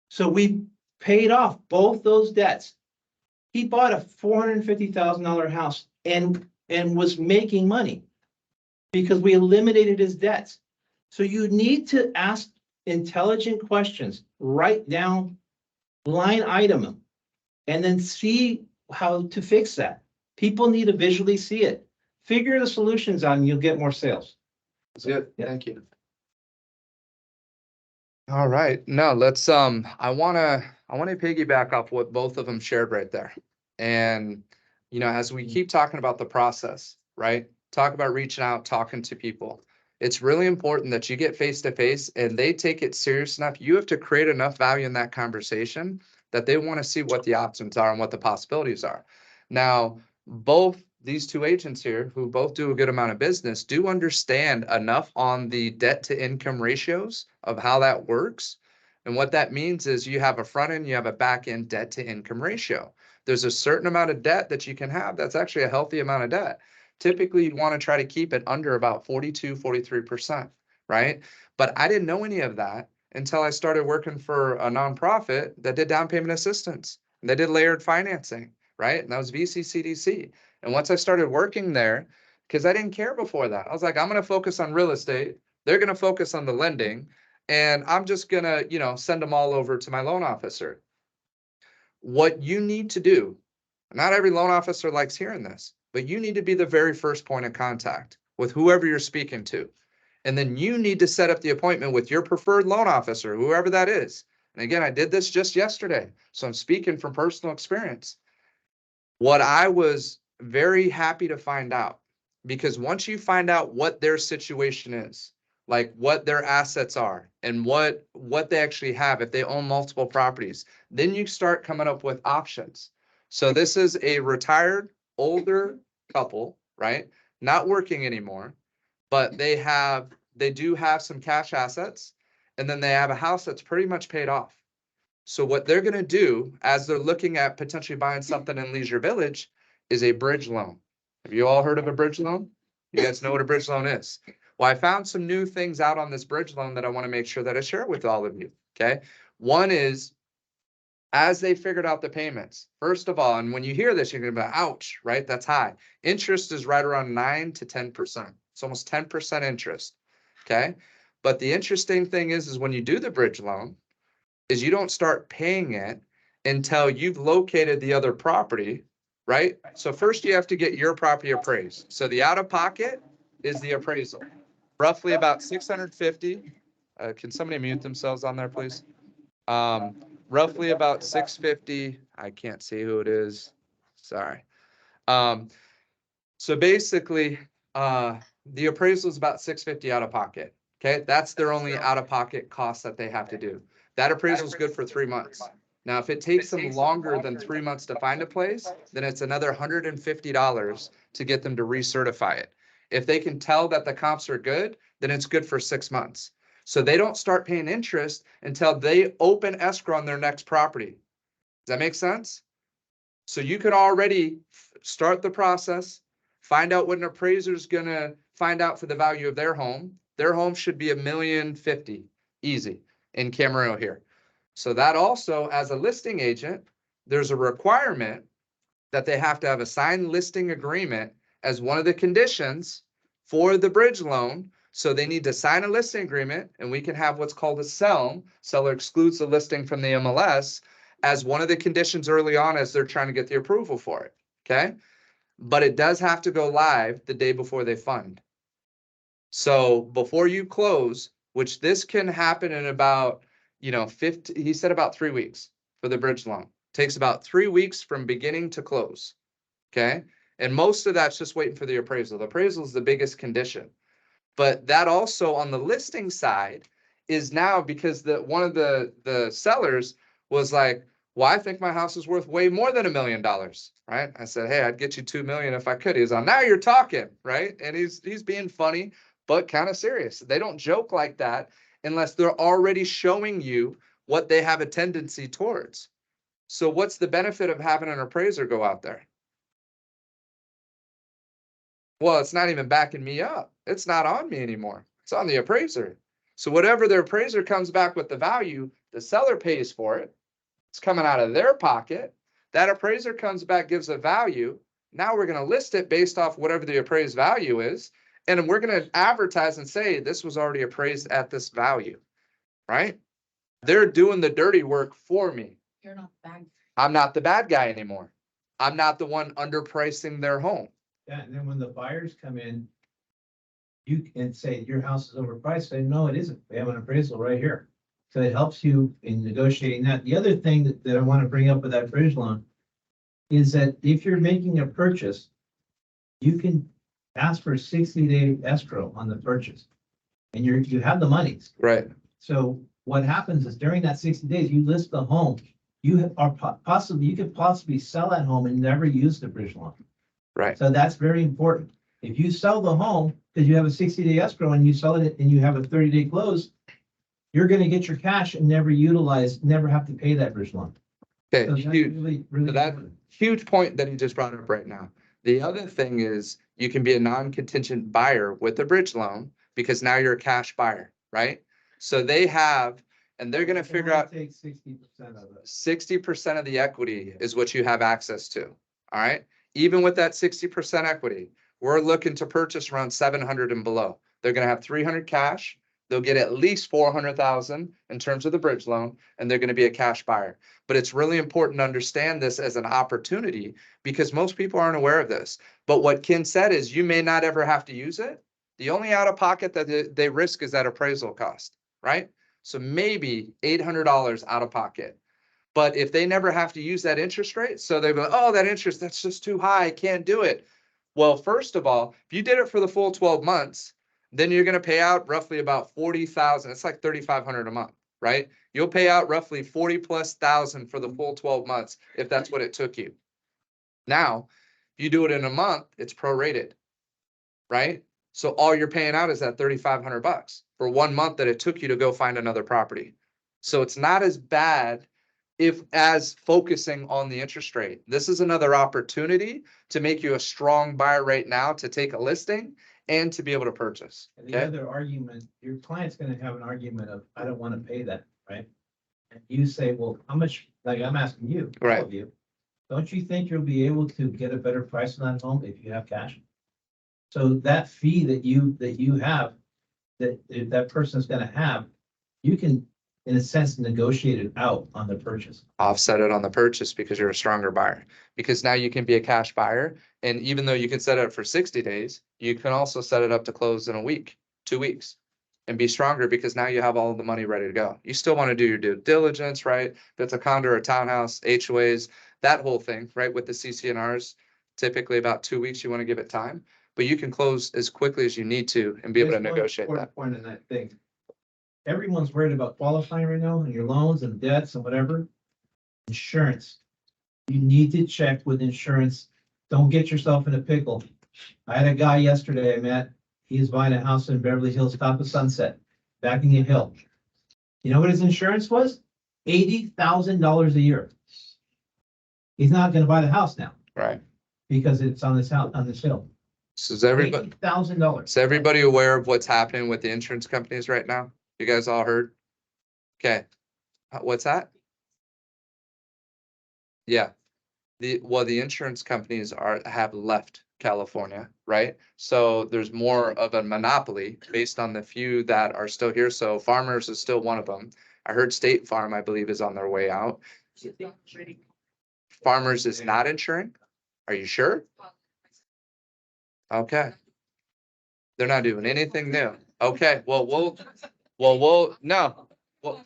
So we paid off both those debts. He bought a $450,000 house and was making money because we eliminated his debts. So you need to ask intelligent questions, write down, line item them, and then see how to fix that. People need to visually see it. Figure the solutions out and you'll get more sales. That's good. Yeah. Thank you. All right. No, let's, I wanna piggyback off what both of them shared right there. And, you know, as we keep talking about the process, right? Talk about reaching out, talking to people. It's really important that you get face to face and they take it serious enough. You have to create enough value in that conversation that they want to see what the options are and what the possibilities are. Now, both these two agents here, who both do a good amount of business, do understand enough on the debt to income ratios of how that works. And what that means is you have a front end, you have a back end debt to income ratio. There's a certain amount of debt that you can have. That's actually a healthy amount of debt. Typically, you'd want to try to keep it under about 42, 43%, right? But I didn't know any of that until I started working for a nonprofit that did down payment assistance. And they did layered financing, right? And that was VCCDC. And once I started working there, because I didn't care before that, I was like, I'm going to focus on real estate. They're going to focus on the lending. And I'm just going to, you know, send them all over to my loan officer. What you need to do, not every loan officer likes hearing this, but you need to be the very first point of contact with whoever you're speaking to. And then you need to set up the appointment with your preferred loan officer, whoever that is. And again, I did this just yesterday, so I'm speaking from personal experience. What I was very happy to find out, because once you find out what their situation is, like what their assets are and what they actually have, if they own multiple properties, then you start coming up with options. So this is a retired, older couple, right? Not working anymore, but they do have some cash assets, and then they have a house that's pretty much paid off. So what they're going to do as they're looking at potentially buying something in Leisure Village is a bridge loan. Have you all heard of a bridge loan? You guys know what a bridge loan is? Well, I found some new things out on this bridge loan that I want to make sure that I share with all of you. Okay. One is, as they figured out the payments, first of all, and when you hear this, you're going to be like, ouch, right? That's high. Interest is right around 9 to 10%. It's almost 10% interest. Okay. But the interesting thing is when you do the bridge loan, is you don't start paying it until you've located the other property, right? So first you have to get your property appraised. So the out of pocket is the appraisal, roughly about 650. Can somebody mute themselves on there, please? Roughly about 650. I can't see who it is. Sorry. So basically, the appraisal is about 650 out of pocket. Okay, that's their only out of pocket cost that they have to do. That appraisal is good for 3 months. Now, if it takes them longer than 3 months to find a place, then it's another $150 to get them to recertify it. If they can tell that the comps are good, then it's good for 6 months. So they don't start paying interest until they open escrow on their next property. Does that make sense? So you could already start the process, find out what an appraiser is going to find out for the value of their home. Their home should be $1,050,000 easy in Camarillo here. So that also, as a listing agent, there's a requirement that they have to have a signed listing agreement as one of the conditions for the bridge loan, So they need to sign a listing agreement, and we can have what's called a SELM. Seller excludes the listing from the MLS as one of the conditions early on as they're trying to get the approval for it. Okay. But it does have to go live the day before they fund. So before you close, which this can happen in about, 50, he said about 3 weeks for the bridge loan. Takes about 3 weeks from beginning to close. Okay. And most of that's just waiting for the appraisal. The appraisal is the biggest condition. But that also on the listing side is now because one of the sellers was like, well, I think my house is worth way more than $1 million, right? I said, hey, I'd get you 2 million if I could. He's on, now you're talking, right? And he's being funny, but kind of serious. They don't joke like that unless they're already showing you what they have a tendency towards. So what's the benefit of having an appraiser go out there? Well, it's not even backing me up. It's not on me anymore. It's on the appraiser. So whatever the appraiser comes back with the value, the seller pays for it. It's coming out of their pocket. That appraiser comes back, gives a value. Now we're going to list it based off whatever the appraised value is. And we're going to advertise and say, this was already appraised at this value, right? They're doing the dirty work for me. You're not bad. I'm not the bad guy anymore. I'm not the one underpricing their home. Yeah, and then when the buyers come in, you can say your house is overpriced. Say, no, it isn't. We have an appraisal right here. So it helps you in negotiating that. The other thing that I want to bring up with that bridge loan is that if you're making a purchase, you can ask for a 60-day escrow on the purchase. And you have the monies. Right. So what happens is during that 60 days, you list the home. You could possibly sell that home and never use the bridge loan. Right. So that's very important. If you sell the home because you have a 60-day escrow and you sell it and you have a 30-day close, you're going to get your cash and never have to pay that bridge loan. Okay, So that's huge. really, really So that important. huge point that he just brought up right now. The other thing is you can be a non-contingent buyer with a bridge loan because now you're a cash buyer, right? So they have, and they're going to figure out Take 60% of it. 60% of the equity is what you have access to. All right. Even with that 60% equity, we're looking to purchase around 700 and below. They're going to have 300 cash. They'll get at least 400,000 in terms of the bridge loan, and they're going to be a cash buyer. But it's really important to understand this as an opportunity because most people aren't aware of this. But what Ken said is you may not ever have to use it. The only out of pocket that they risk is that appraisal cost, right? So maybe $800 out of pocket. But if they never have to use that interest rate, so they go, oh, that interest, that's just too high. I can't do it. Well, first of all, if you did it for the full 12 months, then you're going to pay out roughly about 40,000. It's like 3,500 a month, right? You'll pay out roughly 40,000+ for the full 12 months if that's what it took you. Now, if you do it in a month, it's prorated, right? So all you're paying out is that $3,500 for 1 month that it took you to go find another property. So it's not as bad as focusing on the interest rate. This is another opportunity to make you a strong buyer right now to take a listing and to be able to purchase. And the Okay. other argument, your client's going to have an argument of, I don't want to pay that, right? And you say, well, how much, like I'm asking you, all Right. of you, don't you think you'll be able to get a better price on that home if you have cash? So that fee that you have, that person's going to have, you can, in a sense, negotiate it out on the purchase. Offset it on the purchase because you're a stronger buyer. Because now you can be a cash buyer. And even though you can set it up for 60 days, you can also set it up to close in a week, 2 weeks, and be stronger because now you have all the money ready to go. You still want to do your due diligence, right? If it's a condo or a townhouse, HOAs, that whole thing, right? With the CC&Rs, typically about 2 weeks, you want to give it time, but you can close as quickly as you need to and be able to There's one negotiate that. important point in that thing. Everyone's worried about qualifying right now and your loans and debts and whatever. Insurance. You need to check with insurance. Don't get yourself in a pickle. I had a guy yesterday I met. He is buying a house in Beverly Hills, top of Sunset, backing a hill. You know what his insurance was? $80,000 a year. He's not going to buy the house now Right. because it's on this house, on this hill. So is everybody, $80,000. is everybody aware of what's happening with the insurance companies right now? You guys all heard? Okay. What's that? Yeah. The insurance companies have left California, right? So there's more of a monopoly based on the few that are still here. So Farmers is still one of them. I heard State Farm, I believe, is on their way out. Farmers is not insuring? Are you sure? Okay. They're not doing anything new. Okay, no. Well,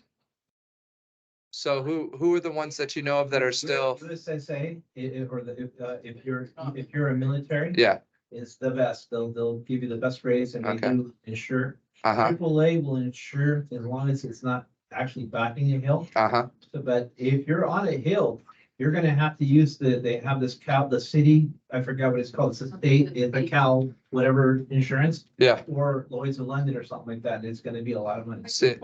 so who are the ones that you know of that are still, USSA, if you're a military. yeah, It's the best. They'll give you the best rates and they Okay. do insure. uh-huh, AAA will insure as long as it's not actually backing a hill. uh-huh, So, but if you're on a hill, you're gonna have to use they have this the city, I forgot what it's called, it's a state, it's a Cal, whatever insurance, yeah, or Lloyd's of London or something like that, and it's gonna be a lot of money. see,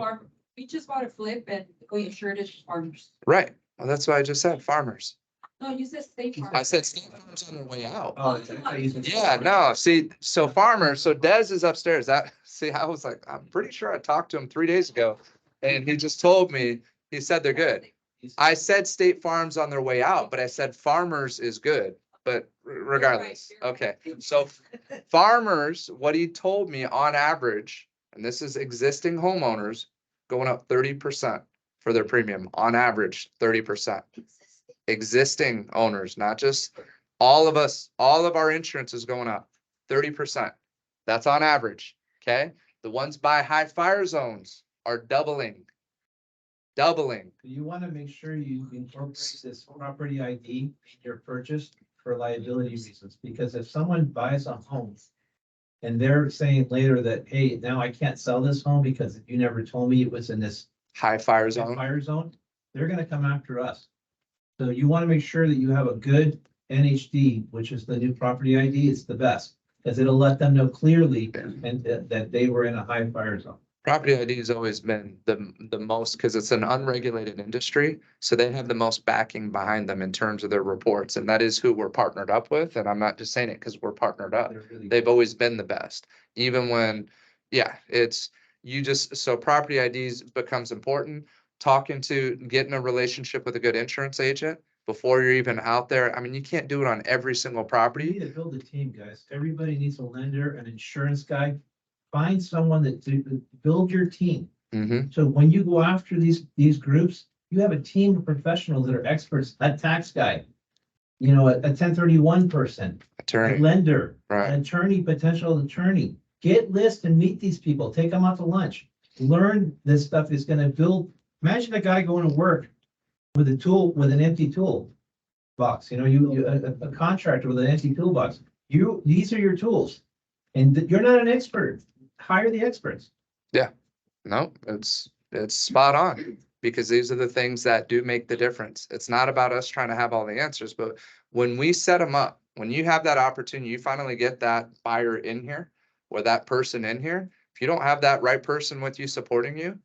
We just bought a flip and we insured it to Farmers. right. Well, that's what I just said, Farmers. No, you said State Farm. I said State Farm's on their way out. Oh, okay. I use it. Yeah, no, see, so Farmers, so Dez is upstairs. See, I was like, I'm pretty sure I talked to him 3 days ago. And he just told me, he said they're good. I said State Farm's on their way out, but I said Farmers is good, but regardless, okay. So Farmers, what he told me on average, and this is existing homeowners, going up 30% for their premium, on average, 30%. Existing owners, not just all of us, all of our insurance is going up 30%. That's on average, okay? The ones by high fire zones are doubling. You wanna make sure you incorporate this property ID in your purchase for liability reasons, because if someone buys a home and they're saying later that, hey, now I can't sell this home because you never told me it was in this High fire zone. fire zone, they're gonna come after us. So you wanna make sure that you have a good NHD, which is the new property ID, it's the best, because it'll let them know clearly and that they were in a high fire zone. Property ID has always been the most, because it's an unregulated industry, so they have the most backing behind them in terms of their reports, and that is who we're partnered up with, and I'm not just saying it because we're partnered up. They're really They've always been the best, even when, yeah, so property IDs becomes important. Getting a relationship with a good insurance agent before you're even out there. I mean, you can't do it on every single You property. need to build a team, guys. Everybody needs a lender, an insurance guy. Find someone to build your team. Mm-hmm, So when you go after these groups, you have a team of professionals that are experts, a tax guy, you know, a 1031 person, a attorney, lender, right, an attorney, potential attorney. Get lists and meet these people. Take them out to lunch. Learn this stuff is gonna build. Imagine a guy going to work with a tool, with an empty tool box, you know, a contractor with an empty toolbox. These are your tools. And you're not an expert. Hire the experts. no, it's spot on, because these are the things that do make the difference. It's not about us trying to have all the answers, but when we set them up, when you have that opportunity, you finally get that buyer in here or that person in here. If you don't have that right person with you supporting you,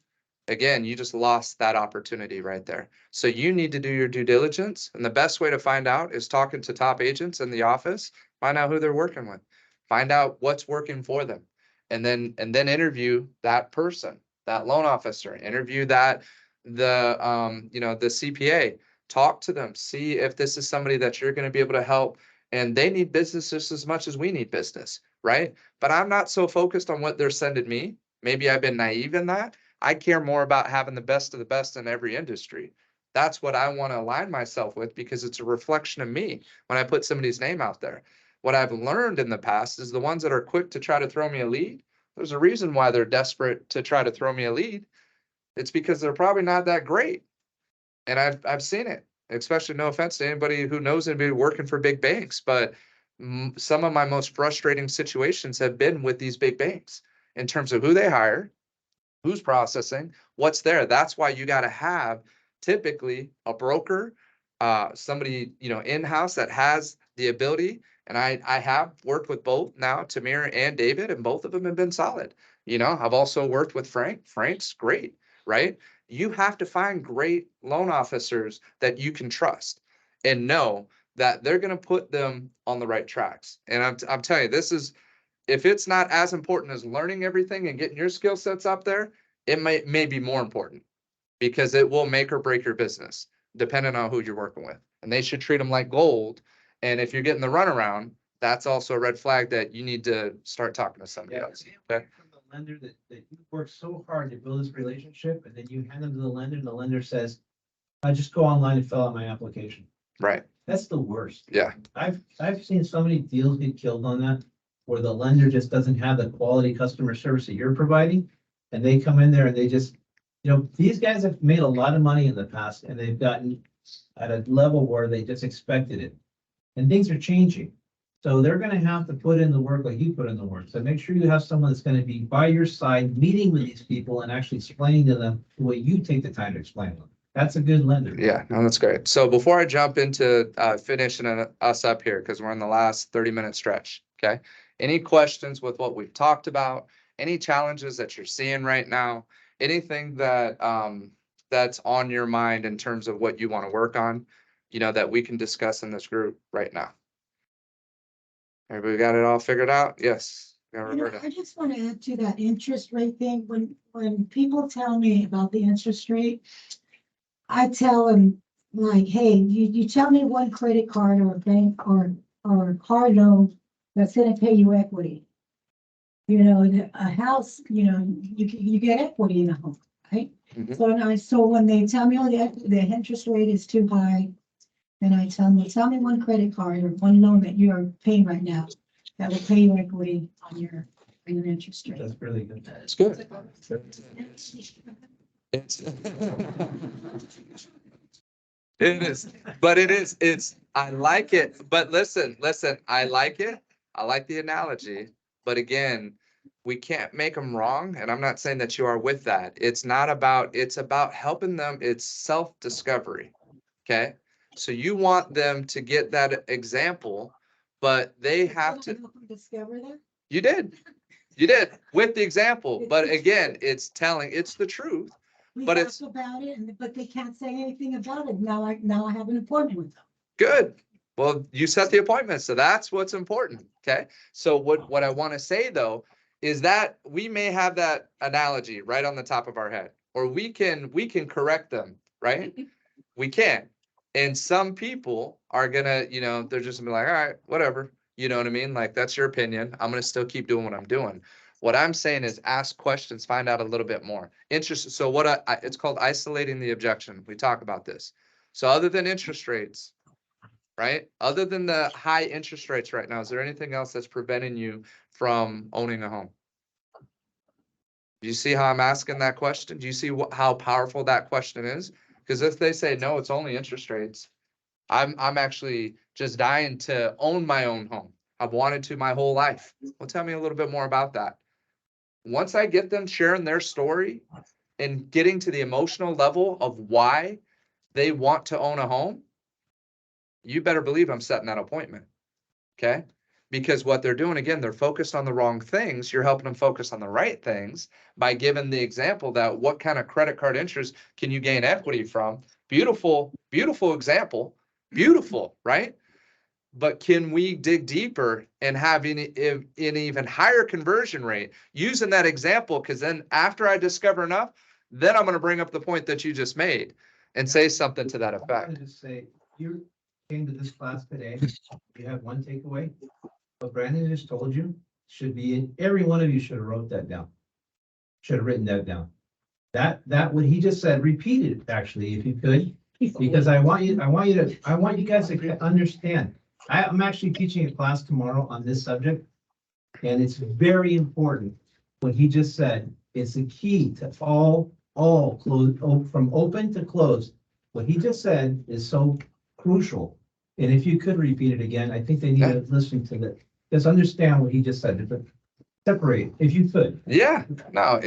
again, you just lost that opportunity right there. So you need to do your due diligence, and the best way to find out is talking to top agents in the office, find out who they're working with, find out what's working for them, and then interview that person, that loan officer, interview the CPA, talk to them, see if this is somebody that you're going to be able to help. And they need business just as much as we need business, right? But I'm not so focused on what they're sending me. Maybe I've been naive in that. I care more about having the best of the best in every industry. That's what I want to align myself with, because it's a reflection of me when I put somebody's name out there. What I've learned in the past is the ones that are quick to try to throw me a lead, there's a reason why they're desperate to try to throw me a lead. It's because they're probably not that great. And I've seen it, especially, no offense to anybody who knows anybody working for big banks, but some of my most frustrating situations have been with these big banks in terms of who they hire, who's processing, what's there. That's why you got to have typically a broker, somebody, in-house that has the ability. And I have worked with both now, Tamir and David, and both of them have been solid. I've also worked with Frank. Frank's great, right? You have to find great loan officers that you can trust and know that they're going to put them on the right tracks. And I'm telling you, if it's not as important as learning everything and getting your skill sets up there, it may be more important, because it will make or break your business depending on who you're working with. And they should treat them like gold. And if you're getting the runaround, that's also a red flag that you need to start talking to somebody else. Okay. From the lender that you worked so hard to build this relationship, and then you hand them to the lender, and the lender says, I just go online and fill out my application. Right. That's the worst. Yeah. I've seen so many deals get killed on that, where the lender just doesn't have the quality customer service that you're providing. And they come in there and they just, these guys have made a lot of money in the past, and they've gotten at a level where they just expected it. And things are changing. So they're gonna have to put in the work like you put in the work. So make sure you have someone that's gonna be by your side, meeting with these people and actually explaining to them the way you take the time to explain to them. That's a good lender. Yeah, no, that's great. So before I jump into finishing us up here, because we're in the last 30-minute stretch, okay? Any questions with what we've talked about? Any challenges that you're seeing right now? Anything that that's on your mind in terms of what you want to work on, that we can discuss in this group right now? Everybody got it all figured out? Yes. Yeah, Roberta. I just want to add to that interest rate thing. When people tell me about the interest rate, I tell them like, hey, you tell me one credit card or a bank or a car loan that's gonna pay you equity. A house, you get equity in a home, right? Mhm. So when they tell me, oh, the interest rate is too high, then I tell me one credit card or one loan that you are paying right now that will pay you equity on your interest rate. That's really good. It's good. It's it is, but I like it. But listen, I like it. I like the analogy. But again, we can't make them wrong. And I'm not saying that you are with that. It's about helping them. It's self-discovery. Okay. So you want them to get that example, but they have to. Discover that? You did with the example. But again, it's the truth. We But talked it's about it, but they can't say anything about it. Now I have an appointment with them. good. Well, you set the appointment, so that's what's important. Okay. So what I want to say though is that we may have that analogy right on the top of our head, or we can correct them, right? We can. And some people are gonna, they're just gonna be like, all right, whatever. You know what I mean? Like, that's your opinion. I'm gonna still keep doing what I'm doing. What I'm saying is ask questions, find out a little bit more. So what it's called isolating the objection. We talk about this. So other than interest rates, right? Other than the high interest rates right now, is there anything else that's preventing you from owning a home? Do you see how I'm asking that question? Do you see how powerful that question is? Because if they say, no, it's only interest rates, I'm actually just dying to own my own home. I've wanted to my whole life. Well, tell me a little bit more about that. Once I get them sharing their story and getting to the emotional level of why they want to own a home, you better believe I'm setting that appointment. Okay. Because what they're doing, again, they're focused on the wrong things. You're helping them focus on the right things by giving the example that what kind of credit card interest can you gain equity from? Beautiful, beautiful example. Beautiful, right? But can we dig deeper and have an even higher conversion rate using that example? Because then after I discover enough, then I'm going to bring up the point that you just made and say something to that I effect. wanted to say, you came to this class today, you have one takeaway. What Brandon just told you should be, every one of you should have wrote that down. Should have written that down. That what he just said, repeat it actually, if you could, because I want you guys to understand. I'm actually teaching a class tomorrow on this subject, and it's very important. What he just said is the key to all close, from open to close. What he just said is so crucial. And if you could repeat it again, I think they need to listen to that. Just understand what he just said, but separate, if you could. Yeah, no,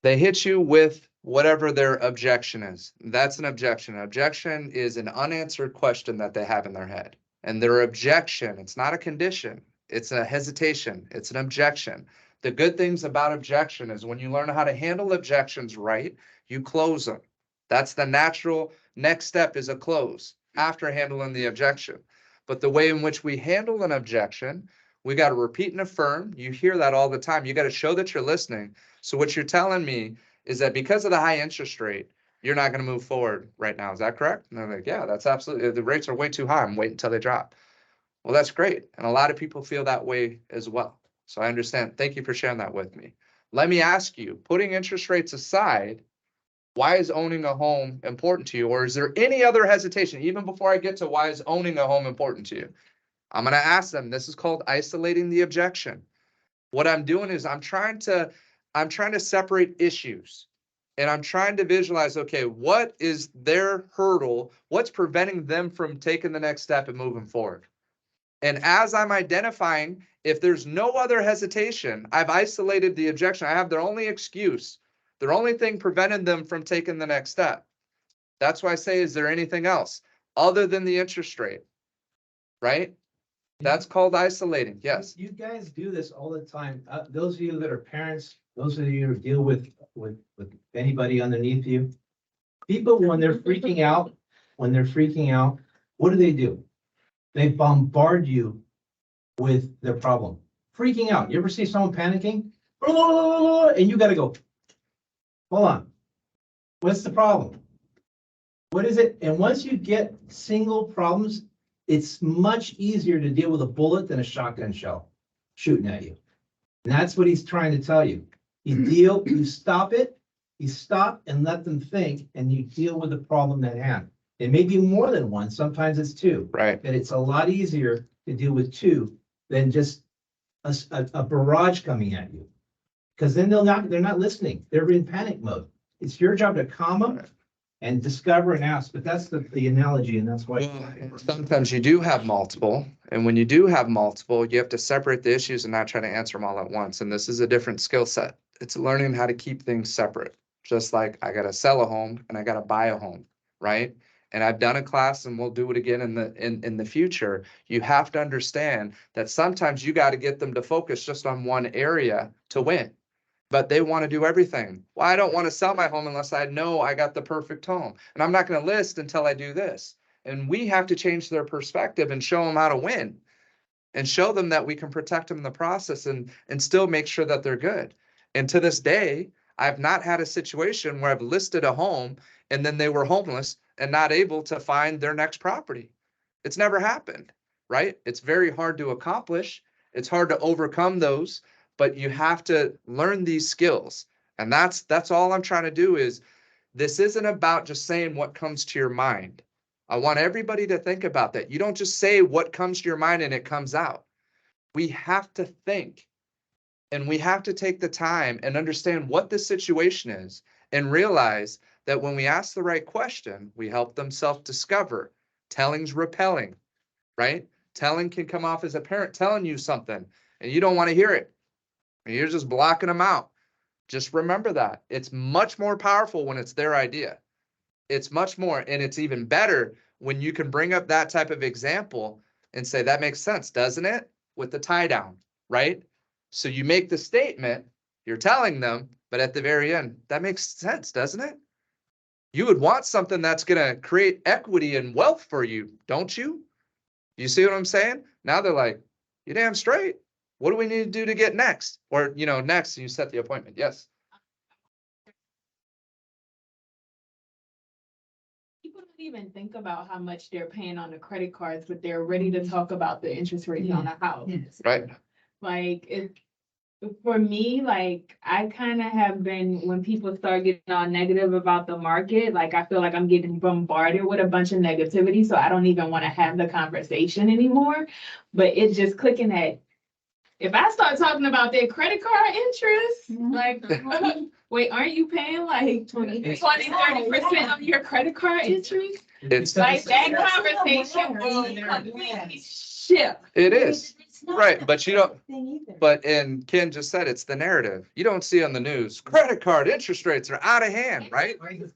they hit you with whatever their objection is. That's an objection. An objection is an unanswered question that they have in their head. And their objection, it's not a condition, it's a hesitation, it's an objection. The good things about objection is when you learn how to handle objections right, you close them. That's the natural next step, is a close after handling the objection. But the way in which we handle an objection, we got to repeat and affirm. You hear that all the time. You got to show that you're listening. So what you're telling me is that because of the high interest rate, you're not going to move forward right now. Is that correct? And they're like, yeah, that's absolutely, the rates are way too high. I'm waiting until they drop. Well, that's great. And a lot of people feel that way as well. So I understand. Thank you for sharing that with me. Let me ask you, putting interest rates aside, why is owning a home important to you? Or is there any other hesitation? Even before I get to why is owning a home important to you? I'm going to ask them. This is called isolating the objection. What I'm doing is I'm trying to separate issues. And I'm trying to visualize, okay, what is their hurdle? What's preventing them from taking the next step and moving forward? And as I'm identifying, if there's no other hesitation, I've isolated the objection. I have their only excuse, their only thing preventing them from taking the next step. That's why I say, is there anything else other than the interest rate? Right? That's called isolating. Yes. You guys do this all the time. Those of you that are parents, those of you who deal with anybody underneath you. People, when they're freaking out, what do? They bombard you with their problem. Freaking out. You ever see someone panicking? And you gotta go, hold on. What's the problem? What is it? And once you get single problems, it's much easier to deal with a bullet than a shotgun shell shooting at you. And that's what he's trying to tell you. You stop it, you stop and let them think, and you deal with the problem at hand. It may be more than one, sometimes it's two. Right. But it's a lot easier to deal with two than just a barrage coming at you. Because then they're not listening. They're in panic mode. It's your job to calm them and discover and ask. But that's the analogy, and that's why. Well, sometimes you do have multiple, and when you do have multiple, you have to separate the issues and not try to answer them all at once. And this is a different skill set. It's learning how to keep things separate. Just like I got to sell a home and I got to buy a home, right? And I've done a class and we'll do it again in the future. You have to understand that sometimes you got to get them to focus just on one area to win. But they want to do everything. Well, I don't want to sell my home unless I know I got the perfect home. And I'm not going to list until I do this. And we have to change their perspective and show them how to win and show them that we can protect them in the process and still make sure that they're good. And to this day, I've not had a situation where I've listed a home and then they were homeless and not able to find their next property. It's never happened, right? It's very hard to accomplish. It's hard to overcome those, but you have to learn these skills. And that's all I'm trying to do is this isn't about just saying what comes to your mind. I want everybody to think about that. You don't just say what comes to your mind and it comes out. We have to think. And we have to take the time and understand what the situation is and realize that when we ask the right question, we help them self-discover. Telling's repelling, right? Telling can come off as a parent telling you something and you don't want to hear it. And you're just blocking them out. Just remember that. It's much more powerful when it's their idea. It's much more, and it's even better when you can bring up that type of example and say, that makes sense, doesn't it? With the tie down, right? So you make the statement, you're telling them, but at the very end, that makes sense, doesn't it? You would want something that's going to create equity and wealth for you, don't you? You see what I'm saying? Now they're like, you're damn straight. What do we need to do to get next? Or, next, you set the appointment. Yes. People don't even think about how much they're paying on the credit cards, but they're ready to talk about the interest rates on a house. Right. Like for me, like I kind of have been, when people start getting all negative about the market, like I feel like I'm getting bombarded with a bunch of negativity. So I don't even want to have the conversation anymore. But it's just clicking at, if I start talking about their credit card interest, like, wait, aren't you paying like 20-30% of your credit card interest? It's Like that conversation will completely shift. It is. It's not Right, but you don't, thing either. and Ken just said it's the narrative. You don't see on the news, credit card interest rates are out of hand, right? When's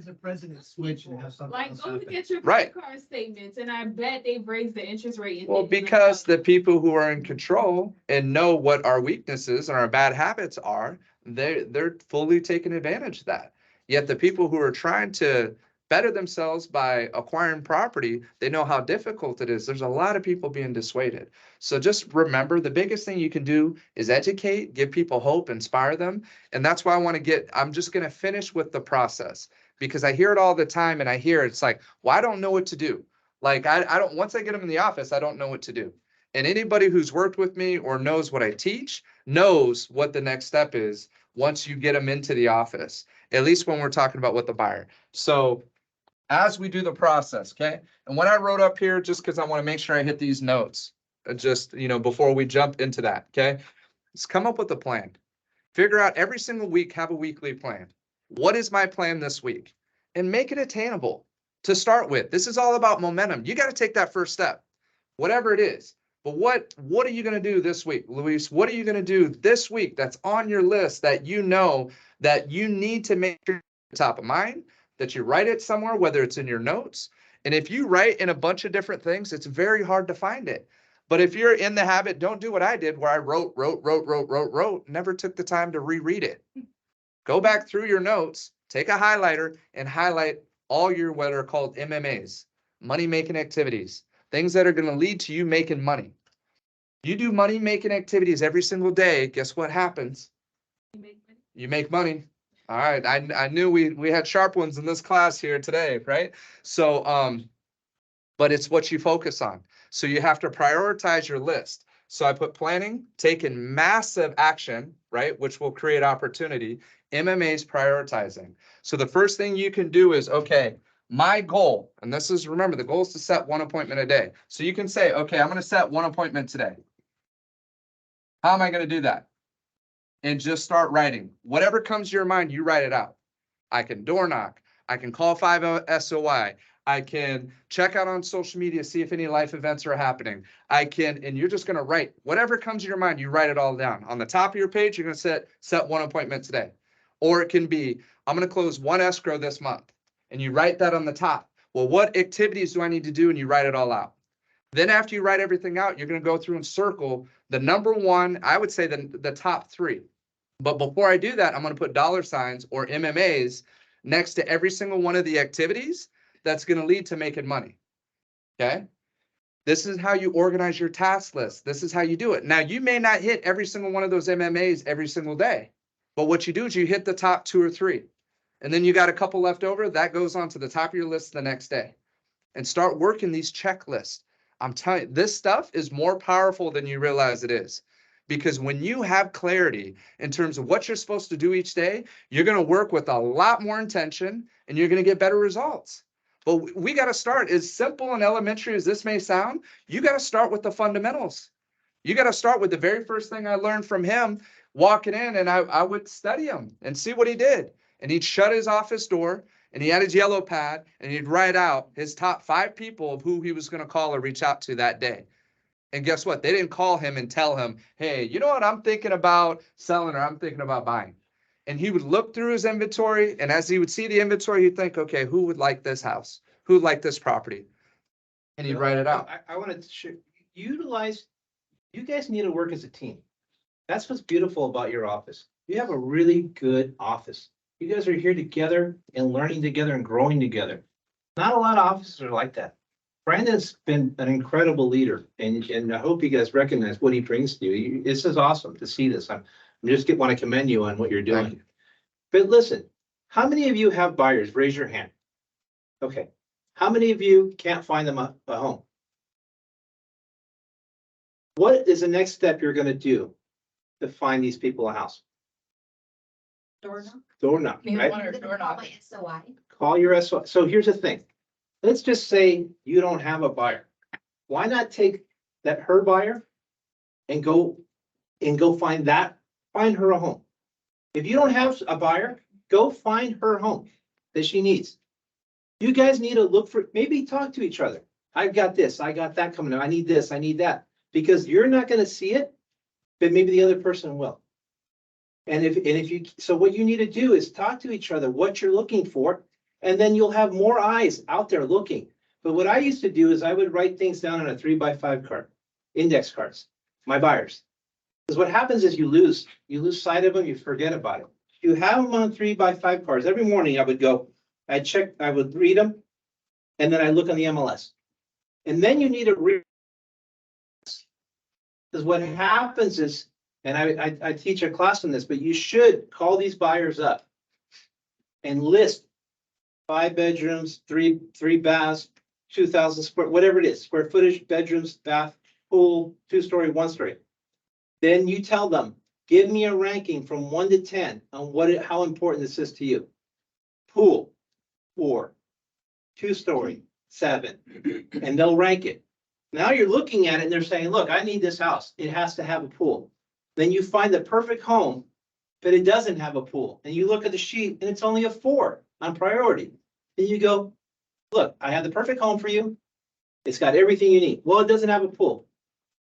the president switch and have something Like, else go look happen? at your Right. credit card statements, and I bet they've raised the interest rate. Well, because the people who are in control and know what our weaknesses and our bad habits are, they're fully taking advantage of that. Yet the people who are trying to better themselves by acquiring property, they know how difficult it is. There's a lot of people being dissuaded. So just remember, the biggest thing you can do is educate, give people hope, inspire them. And that's why I'm just going to finish with the process, because I hear it all the time and it's like, well, I don't know what to do. Like I don't, once I get them in the office, I don't know what to do. And anybody who's worked with me or knows what I teach knows what the next step is once you get them into the office, at least when we're talking about with the buyer. So as we do the process, okay? And what I wrote up here, just because I want to make sure I hit these notes, just, before we jump into that, okay? Let's come up with a plan. Figure out every single week, have a weekly plan. What is my plan this week? And make it attainable to start with. This is all about momentum. You got to take that first step, whatever it is. But what are you going to do this week, Luis? What are you going to do this week that's on your list that you know that you need to make sure top of mind, that you write it somewhere, whether it's in your notes. And if you write in a bunch of different things, it's very hard to find it. But if you're in the habit, don't do what I did where I wrote, never took the time to reread it. Go back through your notes, take a highlighter and highlight all your what are called MMAs, money-making activities, things that are going to lead to you making money. You do money-making activities every single day, guess what happens? You make money. All right, I knew we had sharp ones in this class here today, right? So, but it's what you focus on. So you have to prioritize your list. So I put planning, taking massive action, right, which will create opportunity. MMA's prioritizing. So the first thing you can do is, okay, my goal, and this is, remember, the goal is to set one appointment a day. So you can say, okay, I'm going to set one appointment today. How am I going to do that? And just start writing. Whatever comes to your mind, you write it out. I can door knock. I can call 5 SOI. I can check out on social media, see if any life events are happening. I can, and you're just going to write whatever comes to your mind, you write it all down. On the top of your page, you're going to set one appointment today. Or it can be, I'm going to close one escrow this month. And you write that on the top. Well, what activities do I need to do? And you write it all out. Then after you write everything out, you're going to go through and circle the number one, I would say the top 3. But before I do that, I'm going to put $ or MMAs next to every single one of the activities that's going to lead to making money. Okay. This is how you organize your task list. This is how you do it. Now, you may not hit every single one of those MMAs every single day, but what you do is you hit the top 2 or 3, and then you got a couple left over. That goes on to the top of your list the next day, and start working these checklists. I'm telling you, this stuff is more powerful than you realize it is. Because when you have clarity in terms of what you're supposed to do each day, you're going to work with a lot more intention and you're going to get better results. But we got to start, as simple and elementary as this may sound, you got to start with the fundamentals. You got to start with the very first thing I learned from him walking in, and I would study him and see what he did. And he'd shut his office door and he had his yellow pad and he'd write out his top 5 people of who he was going to call or reach out to that day. And guess what? They didn't call him and tell him, hey, you know what? I'm thinking about selling or I'm thinking about buying. And he would look through his inventory. And as he would see the inventory, he'd think, okay, who would like this house? Who would like this property? And he'd write it out. I want to utilize, you guys need to work as a team. That's what's beautiful about your office. You have a really good office. You guys are here together and learning together and growing together. Not a lot of offices are like that. Brandon's been an incredible leader, and I hope you guys recognize what he brings to you. This is awesome to see this. I'm just want to commend you on what you're doing. You. But listen, how many of you have buyers? Raise your hand. Okay. How many of you can't find them a home? What is the next step you're going to do to find these people a house? Door knock. Door knock, Neither right? one or door knock. SOI. Call your SO. So here's the thing. Let's just say you don't have a buyer. Why not take her buyer and go find her a home? If you don't have a buyer, go find her home that she needs. You guys need to look for, maybe talk to each other. I've got this, I got that coming up. I need this, I need that. Because you're not going to see it, but maybe the other person will. And if you, so what you need to do is talk to each other, what you're looking for. And then you'll have more eyes out there looking. But what I used to do is I would write things down on a 3x5 card, index cards, my buyers. Because what happens is you lose sight of them, you forget about it. If you have them on 3x5 cards, every morning I would go, I would read them, and then I look on the MLS. And then you need to read. Because what happens is, and I teach a class on this, but you should call these buyers up and list 5 bedrooms, three baths, 2,000 square, whatever it is, square footage, bedrooms, bath, pool, 2-story, 1-story. Then you tell them, give me a ranking from 1 to 10 on how important this is to you. Pool, 4, 2-story, 7, and they'll rank it. Now you're looking at it and they're saying, look, I need this house. It has to have a pool. Then you find the perfect home, but it doesn't have a pool. And you look at the sheet and it's only a 4 on priority. And you go, look, I have the perfect home for you. It's got everything you need. Well, it doesn't have a pool.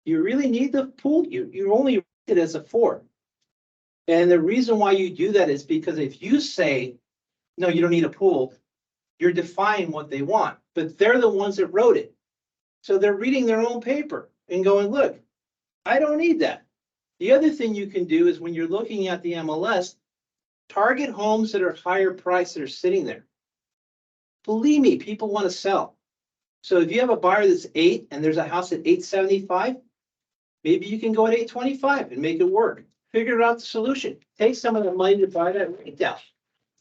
You really need the pool. You only rate it as a 4. And the reason why you do that is because if you say, no, you don't need a pool, you're defying what they want, but they're the ones that wrote it. So they're reading their own paper and going, look, I don't need that. The other thing you can do is when you're looking at the MLS, target homes that are higher priced that are sitting there. Believe me, people want to sell. So if you have a buyer that's 8 and there's a house at 875, maybe you can go at 825 and make it work. Figure out the solution. Take some of the money to buy that rate down.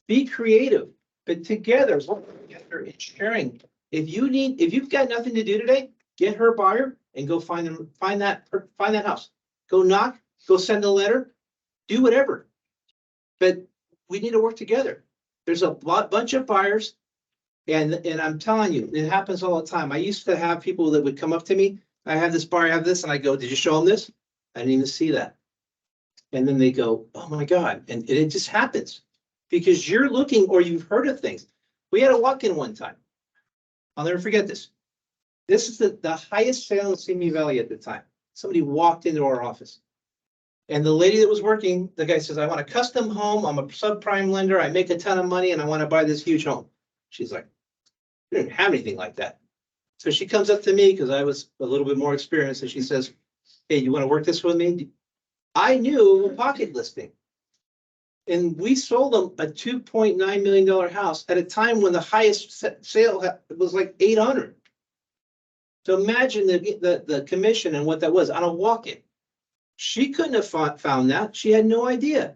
Be creative, but together, work together and sharing. If you've got nothing to do today, get her buyer and go find that house. Go knock, go send a letter, do whatever. But we need to work together. There's a bunch of buyers, and I'm telling you, it happens all the time. I used to have people that would come up to me. I have this buyer, I have this, and I go, did you show them this? I didn't even see that. And then they go, oh my God. And it just happens because you're looking or you've heard of things. We had a walk-in one time. I'll never forget this. This is the highest sale in Simi Valley at the time. Somebody walked into our office. And the lady that was working, the guy says, I want a custom home. I'm a subprime lender. I make a ton of money and I want to buy this huge home. She's like, we didn't have anything like that. So she comes up to me because I was a little bit more experienced and she says, hey, you want to work this with me? I knew a pocket listing. And we sold them a $2.9 million house at a time when the highest sale was like 800. So imagine the commission and what that was on a walk-in. She couldn't have found that. She had no idea.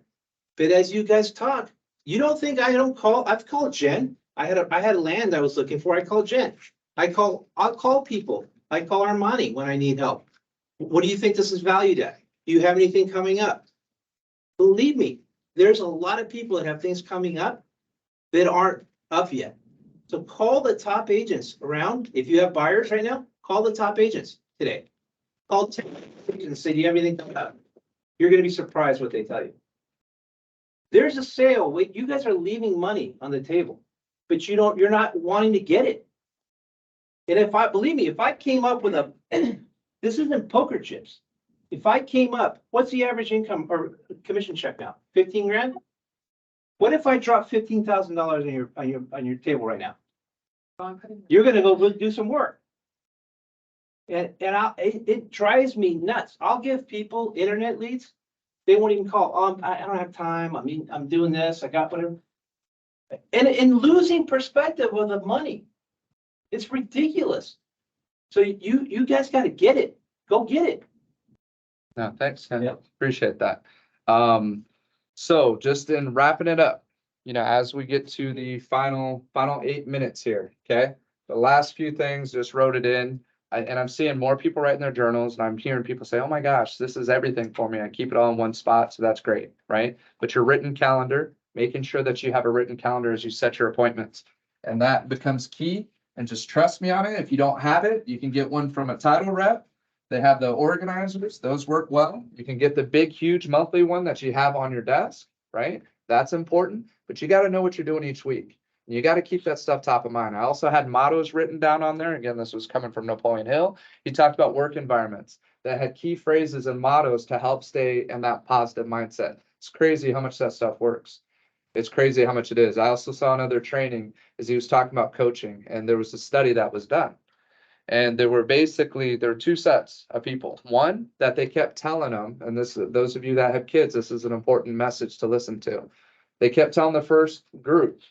But as you guys talk, you don't think I don't call? I've called Jen. I had land I was looking for. I called Jen. I'll call people. I call Armani when I need help. What do you think this is valued at? Do you have anything coming up? Believe me, there's a lot of people that have things coming up that aren't up yet. So call the top agents around. If you have buyers right now, call the top agents today. Call 10 agents and say, do you have anything coming up? You're going to be surprised what they tell you. There's a sale. Wait, you guys are leaving money on the table, but you're not wanting to get it. And believe me, if I came up with this isn't poker chips. If I came up, what's the average income or commission check now? 15 grand? What if I drop $15,000 on your table right now? You're gonna go do some work. And it drives me nuts. I'll give people internet leads. They won't even call. Oh, I don't have time. I mean, I'm doing this. I got whatever. And losing perspective of the money. It's ridiculous. So you guys got to get it. Go get it. No, thanks, Ken. Yep. Appreciate that. So just in wrapping it up, as we get to the final 8 minutes here, okay? The last few things, just wrote it in. And I'm seeing more people writing their journals, and I'm hearing people say, oh my gosh, this is everything for me. I keep it all in one spot, so that's great, right? But your written calendar, making sure that you have a written calendar as you set your appointments. And that becomes key. And just trust me on it. If you don't have it, you can get one from a title rep. They have the organizers. Those work well. You can get the big, huge monthly one that you have on your desk, right? That's important. But you got to know what you're doing each week. And you got to keep that stuff top of mind. I also had mottos written down on there. Again, this was coming from Napoleon Hill. He talked about work environments that had key phrases and mottos to help stay in that positive mindset. It's crazy how much that stuff works. It's crazy how much it is. I also saw another training as he was talking about coaching, and there was a study that was done. And there were 2 sets of people. One that they kept telling them, and those of you that have kids, this is an important message to listen to. They kept telling the first group,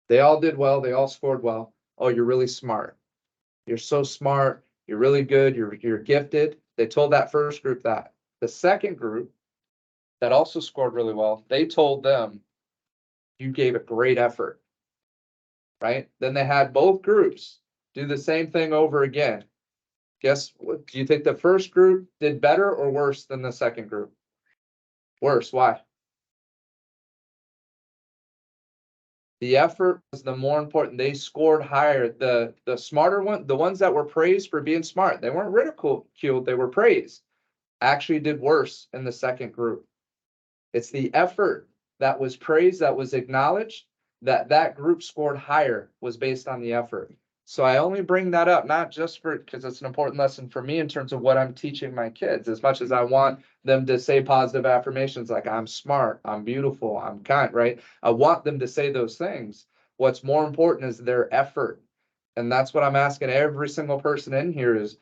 they all did well, they all scored well. Oh, you're really smart. You're so smart. You're really good. You're gifted. They told that first group that. The second group that also scored really well, they told them, you gave a great effort, right? Then they had both groups do the same thing over again. Guess what? Do you think the first group did better or worse than the second group? Worse. Why? The effort was the more important. They scored higher. The smarter one, the ones that were praised for being smart, they weren't ridiculed, they were praised, actually did worse in the second group. It's the effort that was praised, that was acknowledged, that group scored higher was based on the effort. So I only bring that up, not just because it's an important lesson for me in terms of what I'm teaching my kids, as much as I want them to say positive affirmations like I'm smart, I'm beautiful, I'm kind, right? I want them to say those things. What's more important is their effort. And that's what I'm asking every single person in here is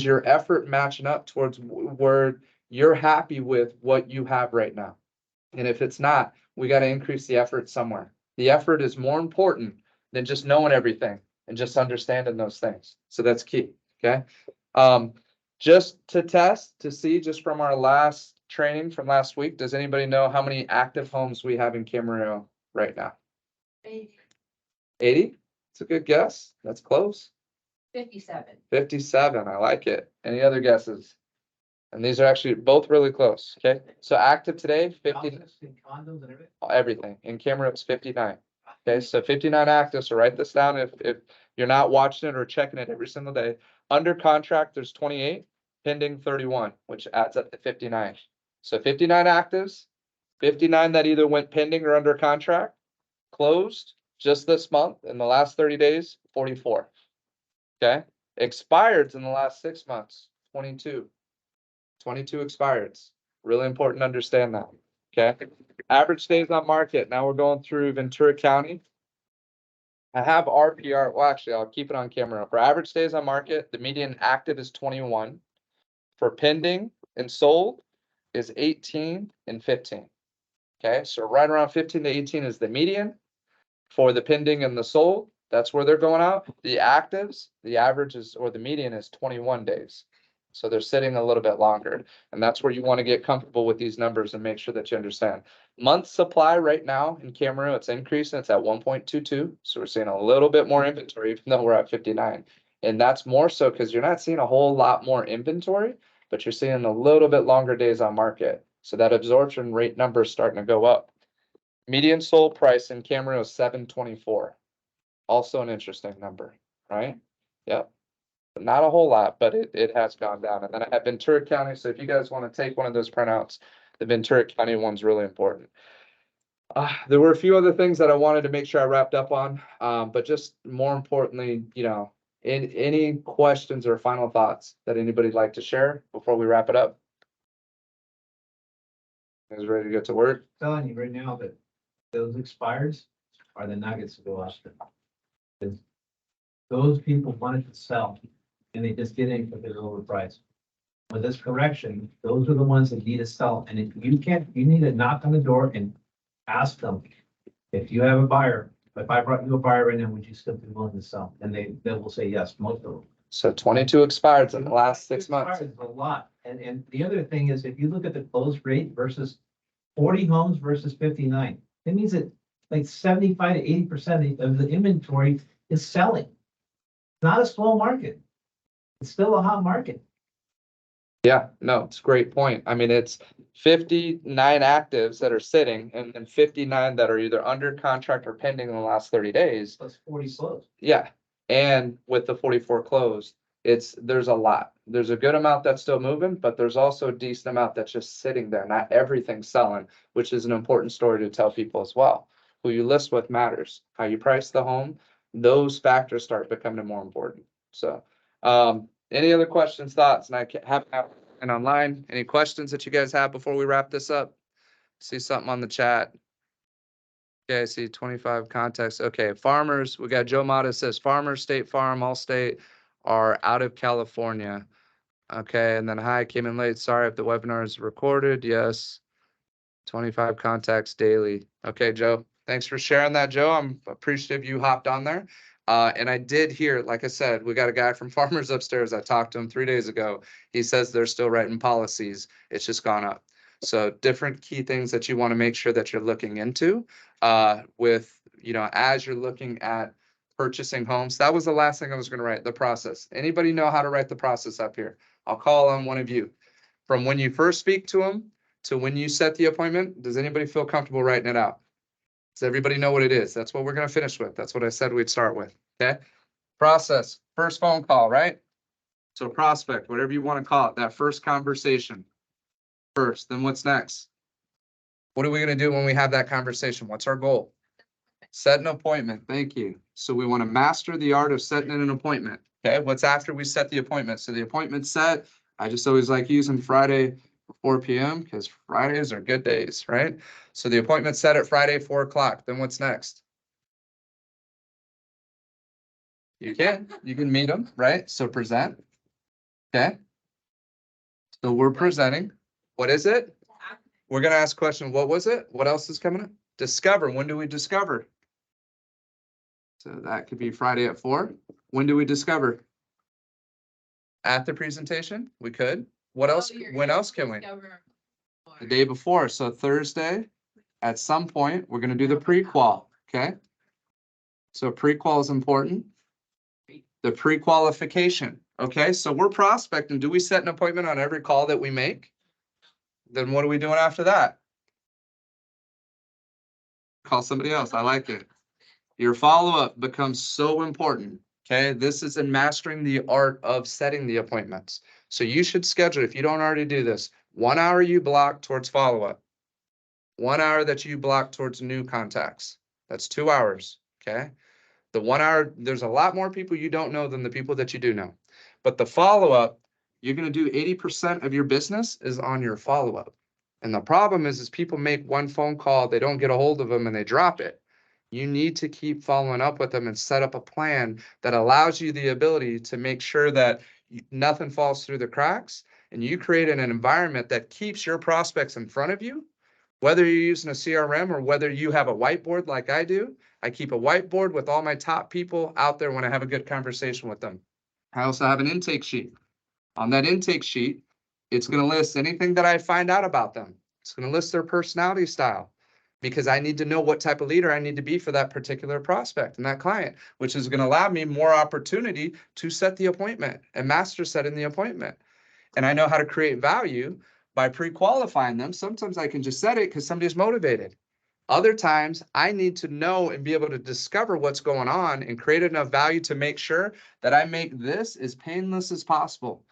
your effort matching up towards where you're happy with what you have right now? And if it's not, we got to increase the effort somewhere. The effort is more important than just knowing everything and just understanding those things. So that's key. Okay. Just to test to see, just from our last training from last week, does anybody know how many active homes we have in Camarillo right now? 80. It's a good guess. That's close. 57. 57. I like it. Any other guesses? And these are actually both really close. Okay. So active today, 50. Condos and everything. Everything. In Camarillo, it's 59. Okay. So 59 active. So write this down if you're not watching it or checking it every single day. Under contract, there's 28, pending 31, which adds up to 59. So 59 actives, 59 that either went pending or under contract, closed just this month in the last 30 days, 44. Okay. Expireds in the last 6 months, 22. 22 expireds. Really important to understand that. Okay. Average days on market. Now we're going through Ventura County. I have RPR. Well, actually, I'll keep it on camera. For average days on market, the median active is 21. For pending and sold is 18 and 15. Okay. So right around 15 to 18 is the median. For the pending and the sold, that's where they're going out. The actives, the average is, or the median is 21 days. So they're sitting a little bit longer. And that's where you want to get comfortable with these numbers and make sure that you understand. Month supply right now in Camarillo, it's increasing. It's at 1.22. So we're seeing a little bit more inventory, even though we're at 59. And that's more so because you're not seeing a whole lot more inventory, but you're seeing a little bit longer days on market. So that absorption rate number is starting to go up. Median sold price in Camarillo is 724. Also an interesting number, right? Yep. Not a whole lot, but it has gone down. And then I have Ventura County. So if you guys want to take one of those printouts, the Ventura County one's really important. There were a few other things that I wanted to make sure I wrapped up on, but just more importantly, any questions or final thoughts that anybody'd like to share before we wrap it up? You guys ready to get to work? I'm telling you right now that those expires are the nuggets to go after. Because those people wanted to sell and they just didn't because they're overpriced. With this correction, those are the ones that need to sell. And if you can't, you need to knock on the door and ask them, if you have a buyer, if I brought you a buyer right now, would you still be willing to sell? And they will say yes, most of them. So 22 expireds in the last 6 months. It's a lot. And the other thing is, if you look at the close rate versus 40 homes versus 59, it means that like 75 to 80% of the inventory is selling. It's not a slow market. It's still a hot market. Yeah, no, it's a great point. I mean, it's 59 actives that are sitting and then 59 that are either under contract or pending in the last 30 days. Plus 40 closed. Yeah. And with the 44 closed, there's a lot. There's a good amount that's still moving, but there's also a decent amount that's just sitting there. Not everything's selling, which is an important story to tell people as well. Who you list with matters. How you price the home, those factors start becoming more important. So, any other questions, thoughts? And I have and online. Any questions that you guys have before we wrap this up? See something on the chat. Okay, I see 25 contacts. Okay, farmers. We got Joe Mata says farmers, State Farm, Allstate are out of California. Okay, and then hi, came in late. Sorry if the webinar is recorded. Yes. 25 contacts daily. Okay, Joe. Thanks for sharing that, Joe. I'm appreciative you hopped on there. And I did hear, like I said, we got a guy from Farmers upstairs. I talked to him 3 days ago. He says they're still writing policies. It's just gone up. So different key things that you want to make sure that you're looking into with, as you're looking at purchasing homes. That was the last thing I was gonna write, the process. Anybody know how to write the process up here? I'll call on one of you. From when you first speak to them to when you set the appointment, does anybody feel comfortable writing it out? Does everybody know what it is? That's what we're gonna finish with. That's what I said we'd start with, okay? Process, first phone call, right? So prospect, whatever you want to call it, that first conversation first, then what's next? What are we gonna do when we have that conversation? What's our goal? Set an appointment, thank you. So we want to master the art of setting an appointment, okay? What's after we set the appointment? So the appointment's set. I just always like using Friday 4 p.m. because Fridays are good days, right? So the appointment's set at Friday, 4 o'clock. Then what's next? You can meet them, right? So present. Okay. So we're presenting. What is it? We're gonna ask a question. What was it? What else is coming up? Discover. When do we discover? So that could be Friday at 4. When do we discover? At the presentation? We could. What else? When else can we? The day before. So Thursday, at some point, we're gonna do the pre-qual, okay? So pre-qual is important. The pre-qualification, okay? So we're prospecting. Do we set an appointment on every call that we make? Then what are we doing after that? Call somebody else. I like it. Your follow-up becomes so important, okay? This is in mastering the art of setting the appointments. So you should schedule, if you don't already do this, 1 hour you block towards follow-up. 1 hour that you block towards new contacts. That's 2 hours, okay? The 1 hour, there's a lot more people you don't know than the people that you do know. But the follow-up, you're gonna do 80% of your business is on your follow-up. And the problem is people make one phone call, they don't get a hold of them and they drop it. You need to keep following up with them and set up a plan that allows you the ability to make sure that nothing falls through the cracks and you create an environment that keeps your prospects in front of you, whether you're using a CRM or whether you have a whiteboard like I do. I keep a whiteboard with all my top people out there when I have a good conversation with them. I also have an intake sheet. On that intake sheet, it's going to list anything that I find out about them. It's going to list their personality style because I need to know what type of leader I need to be for that particular prospect and that client, which is going to allow me more opportunity to set the appointment and master setting the appointment. And I know how to create value by pre-qualifying them. Sometimes I can just set it because somebody's motivated. Other times I need to know and be able to discover what's going on and create enough value to make sure that I make this as painless as possible.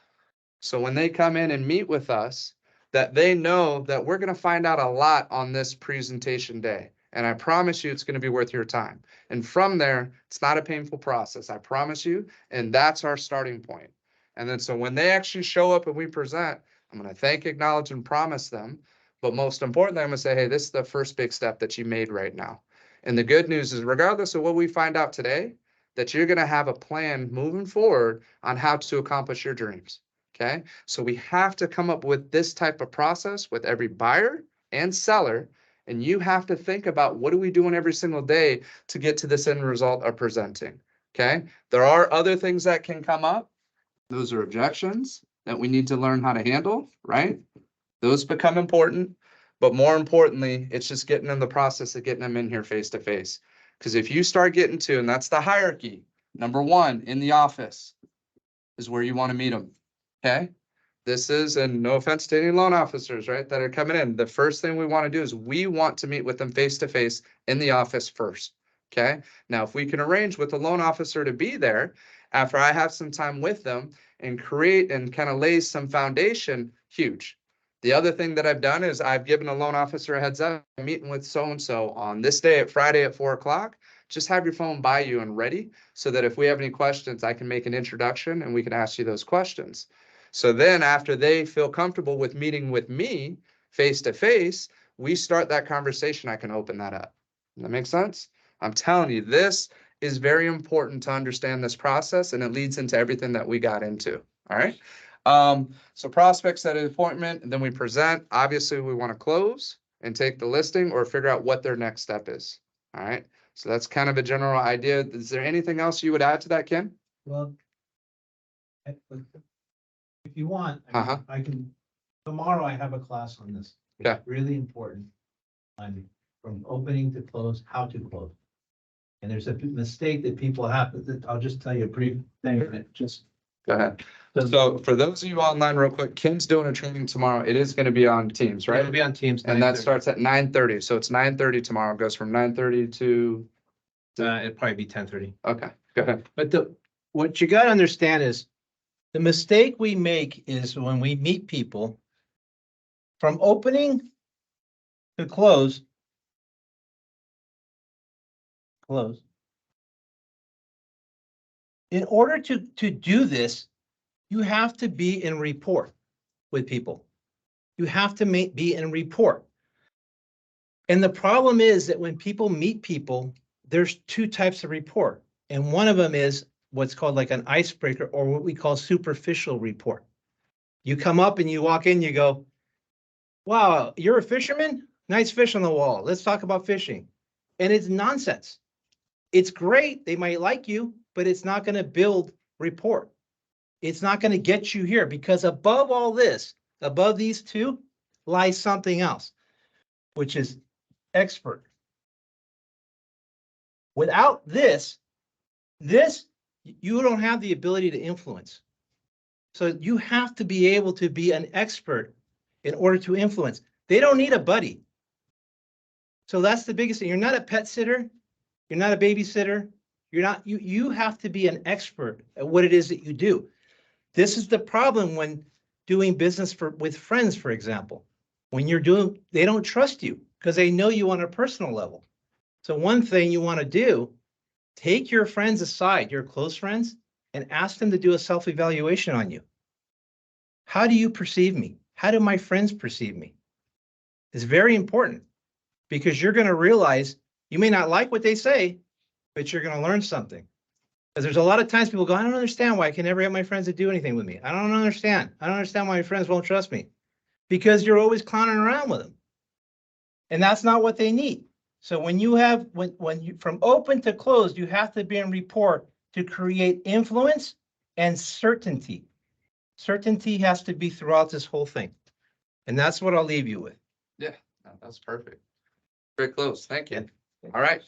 So when they come in and meet with us, that they know that we're going to find out a lot on this presentation day. And I promise you, it's going to be worth your time. And from there, it's not a painful process. I promise you. And that's our starting point. And then so when they actually show up and we present, I'm going to thank, acknowledge, and promise them. But most importantly, I'm going to say, hey, this is the first big step that you made right now. And the good news is, regardless of what we find out today, that you're going to have a plan moving forward on how to accomplish your dreams. Okay, so we have to come up with this type of process with every buyer and seller. And you have to think about what are we doing every single day to get to this end result of presenting. Okay, there are other things that can come up. Those are objections that we need to learn how to handle, right? Those become important. But more importantly, it's just getting in the process of getting them in here face to face. Because if you start getting to, and that's the hierarchy, number 1 in the office is where you want to meet them. Okay, this is, and no offense to any loan officers, right, that are coming in. The first thing we want to do is we want to meet with them face to face in the office first. Okay, now if we can arrange with the loan officer to be there after I have some time with them and create and kind of lay some foundation, huge. The other thing that I've done is I've given a loan officer a heads up, I'm meeting with so-and-so on this day at Friday at 4 o'clock. Just have your phone by you and ready so that if we have any questions, I can make an introduction and we can ask you those questions. So then after they feel comfortable with meeting with me face to face, we start that conversation. I can open that up. Does that make sense? I'm telling you, this is very important to understand this process, and it leads into everything that we got into. All right. So prospects set an appointment, and then we present. Obviously, we want to close and take the listing or figure out what their next step is. All right. So that's kind of a general idea. Is there anything else you would add to that, Ken? Well, if you want, I can, tomorrow I have a class on this. It's Okay. really important. From opening to close, how to close. And there's a mistake that people have, I'll just tell you a brief thing, and it just. Go ahead. So for those of you online real quick, Ken's doing a training tomorrow. It is gonna be on Teams, It'll right? be on Teams. And that 9:30. starts at 9:30. So it's 9:30 tomorrow. It goes from 9:30 to, It'd probably be 10:30. okay, go ahead. But what you gotta understand is, the mistake we make is when we meet people, from opening to close. In order to do this, you have to be in rapport with people. You have to be in rapport. And the problem is that when people meet people, there's two types of rapport. And one of them is what's called like an icebreaker, or what we call superficial rapport. You come up and you walk in, you go, wow, you're a fisherman? Nice fish on the wall. Let's talk about fishing. And it's nonsense. It's great. They might like you, but it's not going to build rapport. It's not going to get you here, because above all this, above these two, lies something else, which is expert. Without this, you don't have the ability to influence. So you have to be able to be an expert in order to influence. They don't need a buddy. So that's the biggest thing. You're not a pet sitter. You're not a babysitter. You have to be an expert at what it is that you do. This is the problem when doing business with friends, for example. When they don't trust you because they know you on a personal level. So one thing you want to do, take your friends aside, your close friends, and ask them to do a self-evaluation on you. How do you perceive me? How do my friends perceive me? It's very important, because you're going to realize you may not like what they say, but you're going to learn something. Because there's a lot of times people go, I don't understand why I can never get my friends to do anything with me. I don't understand. I don't understand why my friends won't trust me. Because you're always clowning around with them. And that's not what they need. So when you from open to closed, you have to be in rapport to create influence and certainty. Certainty has to be throughout this whole thing. And that's what I'll leave you with. Yeah, no, that's perfect. Very close. Thank you. Yeah. All right.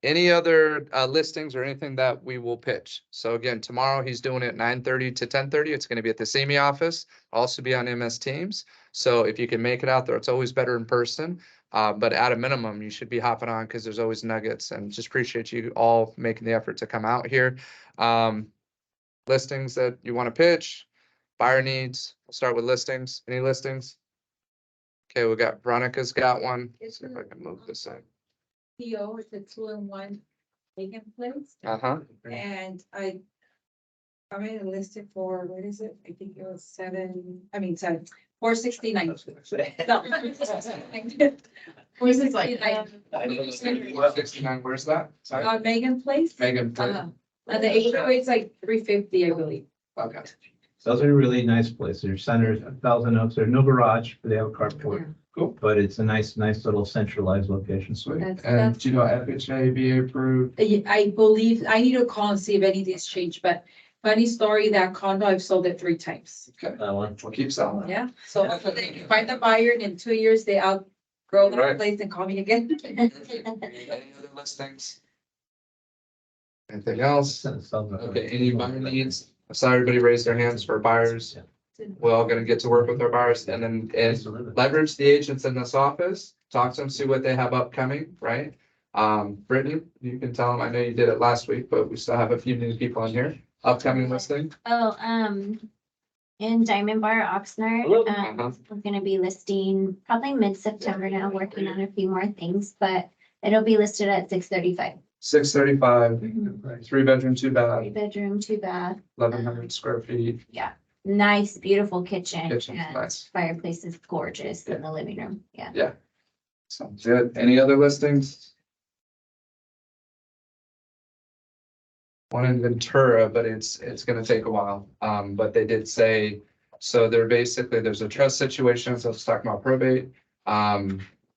Any other listings or anything that we will pitch? So again, tomorrow he's doing it 9:30 to 10:30. It's going to be at the CME office, also be on MS Teams. So if you can make it out there, it's always better in person. But at a minimum, you should be hopping on, because there's always nuggets, and just appreciate you all making the effort to come out here. Listings that you want to pitch, buyer needs. We'll start with listings. Any listings? Okay, we got Veronica's got one. Let's see if I can move this in. PO, it's a 2-in-1 vacant place. Uh-huh. And I made a listed for, what is it? I think it was 469. No. 469. 69, where's that? Sorry. Megan Place. Megan. And the HOA is like 350, I believe. Okay. Those are really nice places. There's centers, Thousand Oaks. There's no garage, but they have a carport. Cool. But it's a nice little centralized location. Sweet. That's- And do you know FHA be approved? I believe, I need to call and see if anything's changed, but funny story, that condo, I've sold it 3 times. Okay, That one. we'll keep selling. Yeah, so hopefully they find the buyer and in 2 years they outgrow the Right. place and call me again. Any other listings? Anything else? Okay, any buyer needs? I saw everybody raise their hands for buyers. We're all gonna get to work with our buyers, and then leverage the agents in this office, talk to them, see what they have upcoming, right? Brittany, you can tell them, I know you did it last week, but we still have a few new people in here. Upcoming listing. Oh, in Diamond Bar, Oxnard, Uh-huh. we're gonna be listing probably mid-September now, working on a few more things, but it'll be listed at 635. 635, Mhm. 3 bedroom, 2 bath, 3-bedroom, 2-bath, 1,100 square feet. nice, beautiful kitchen. Kitchen's and nice. Fireplace is gorgeous in the living room, yeah. Yeah. Sounds good. Any other listings? One in Ventura, but it's gonna take a while. But they did say, so there's a trust situation, so let's talk about probate.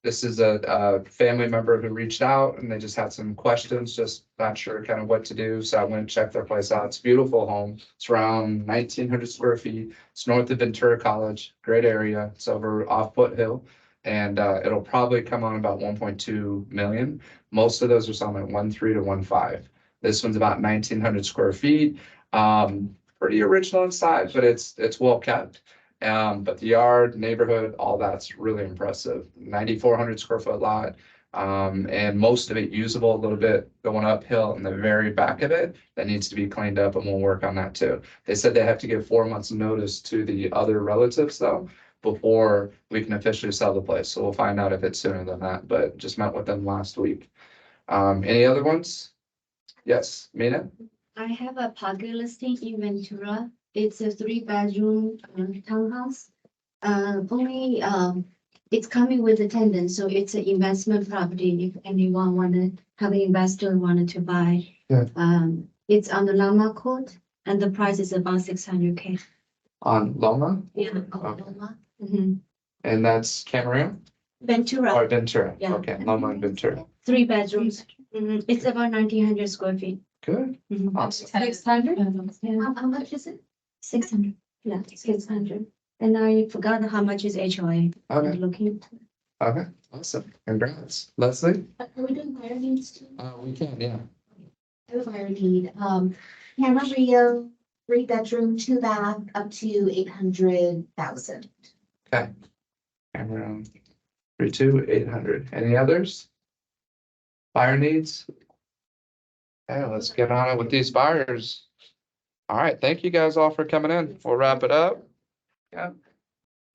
This is a family member who reached out and they just had some questions, just not sure kind of what to do. So I went and checked their place out. It's a beautiful home. It's around 1,900 square feet. It's north of Ventura College, great area. It's over off Foothill. And it'll probably come on about 1.2 million. Most of those are selling at 1.3 to 1.5. This one's about 1,900 square feet. Pretty original inside, but it's well kept. But the yard, neighborhood, all that's really impressive. 9,400 square foot lot. And most of it usable, a little bit going uphill in the very back of it that needs to be cleaned up, and we'll work on that too. They said they have to give 4 months notice to the other relatives though, before we can officially sell the place. So we'll find out if it's sooner than that, but just met with them last week. Any other ones? Yes, Mina? I have a pocket listing in Ventura. It's a 3-bedroom townhouse. Only, it's coming with a tenant, so it's an investment property if anyone wanted, have an investor wanted to buy. Yeah. It's on the Lama Court and the price is about 600K. On Loma? Yeah. Okay. Mhm. And that's Camarillo Ventura, or Ventura? Yeah. Okay, Loma and Ventura. 3 bedrooms. It's about 1,900 square feet. Good, Mhm. awesome. 600? How much is it? 600. Yeah, 600. And I forgot how much is HOA. I'm Okay, looking. okay, awesome. Congrats. Leslie? Are we doing fire needs too? We can, yeah. Fire need, Camarillo, 3-bedroom, 2-bath, up to 800,000. Okay. Cameron, 32800. Any others? Fire needs? Okay, let's get on it with these buyers. All right, thank you guys all for coming in. We'll wrap it up. Yeah.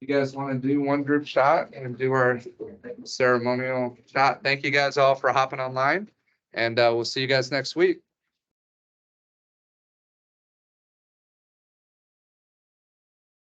You guys want to do one group shot and do our ceremonial shot? Thank you guys all for hopping online, and we'll see you guys next week.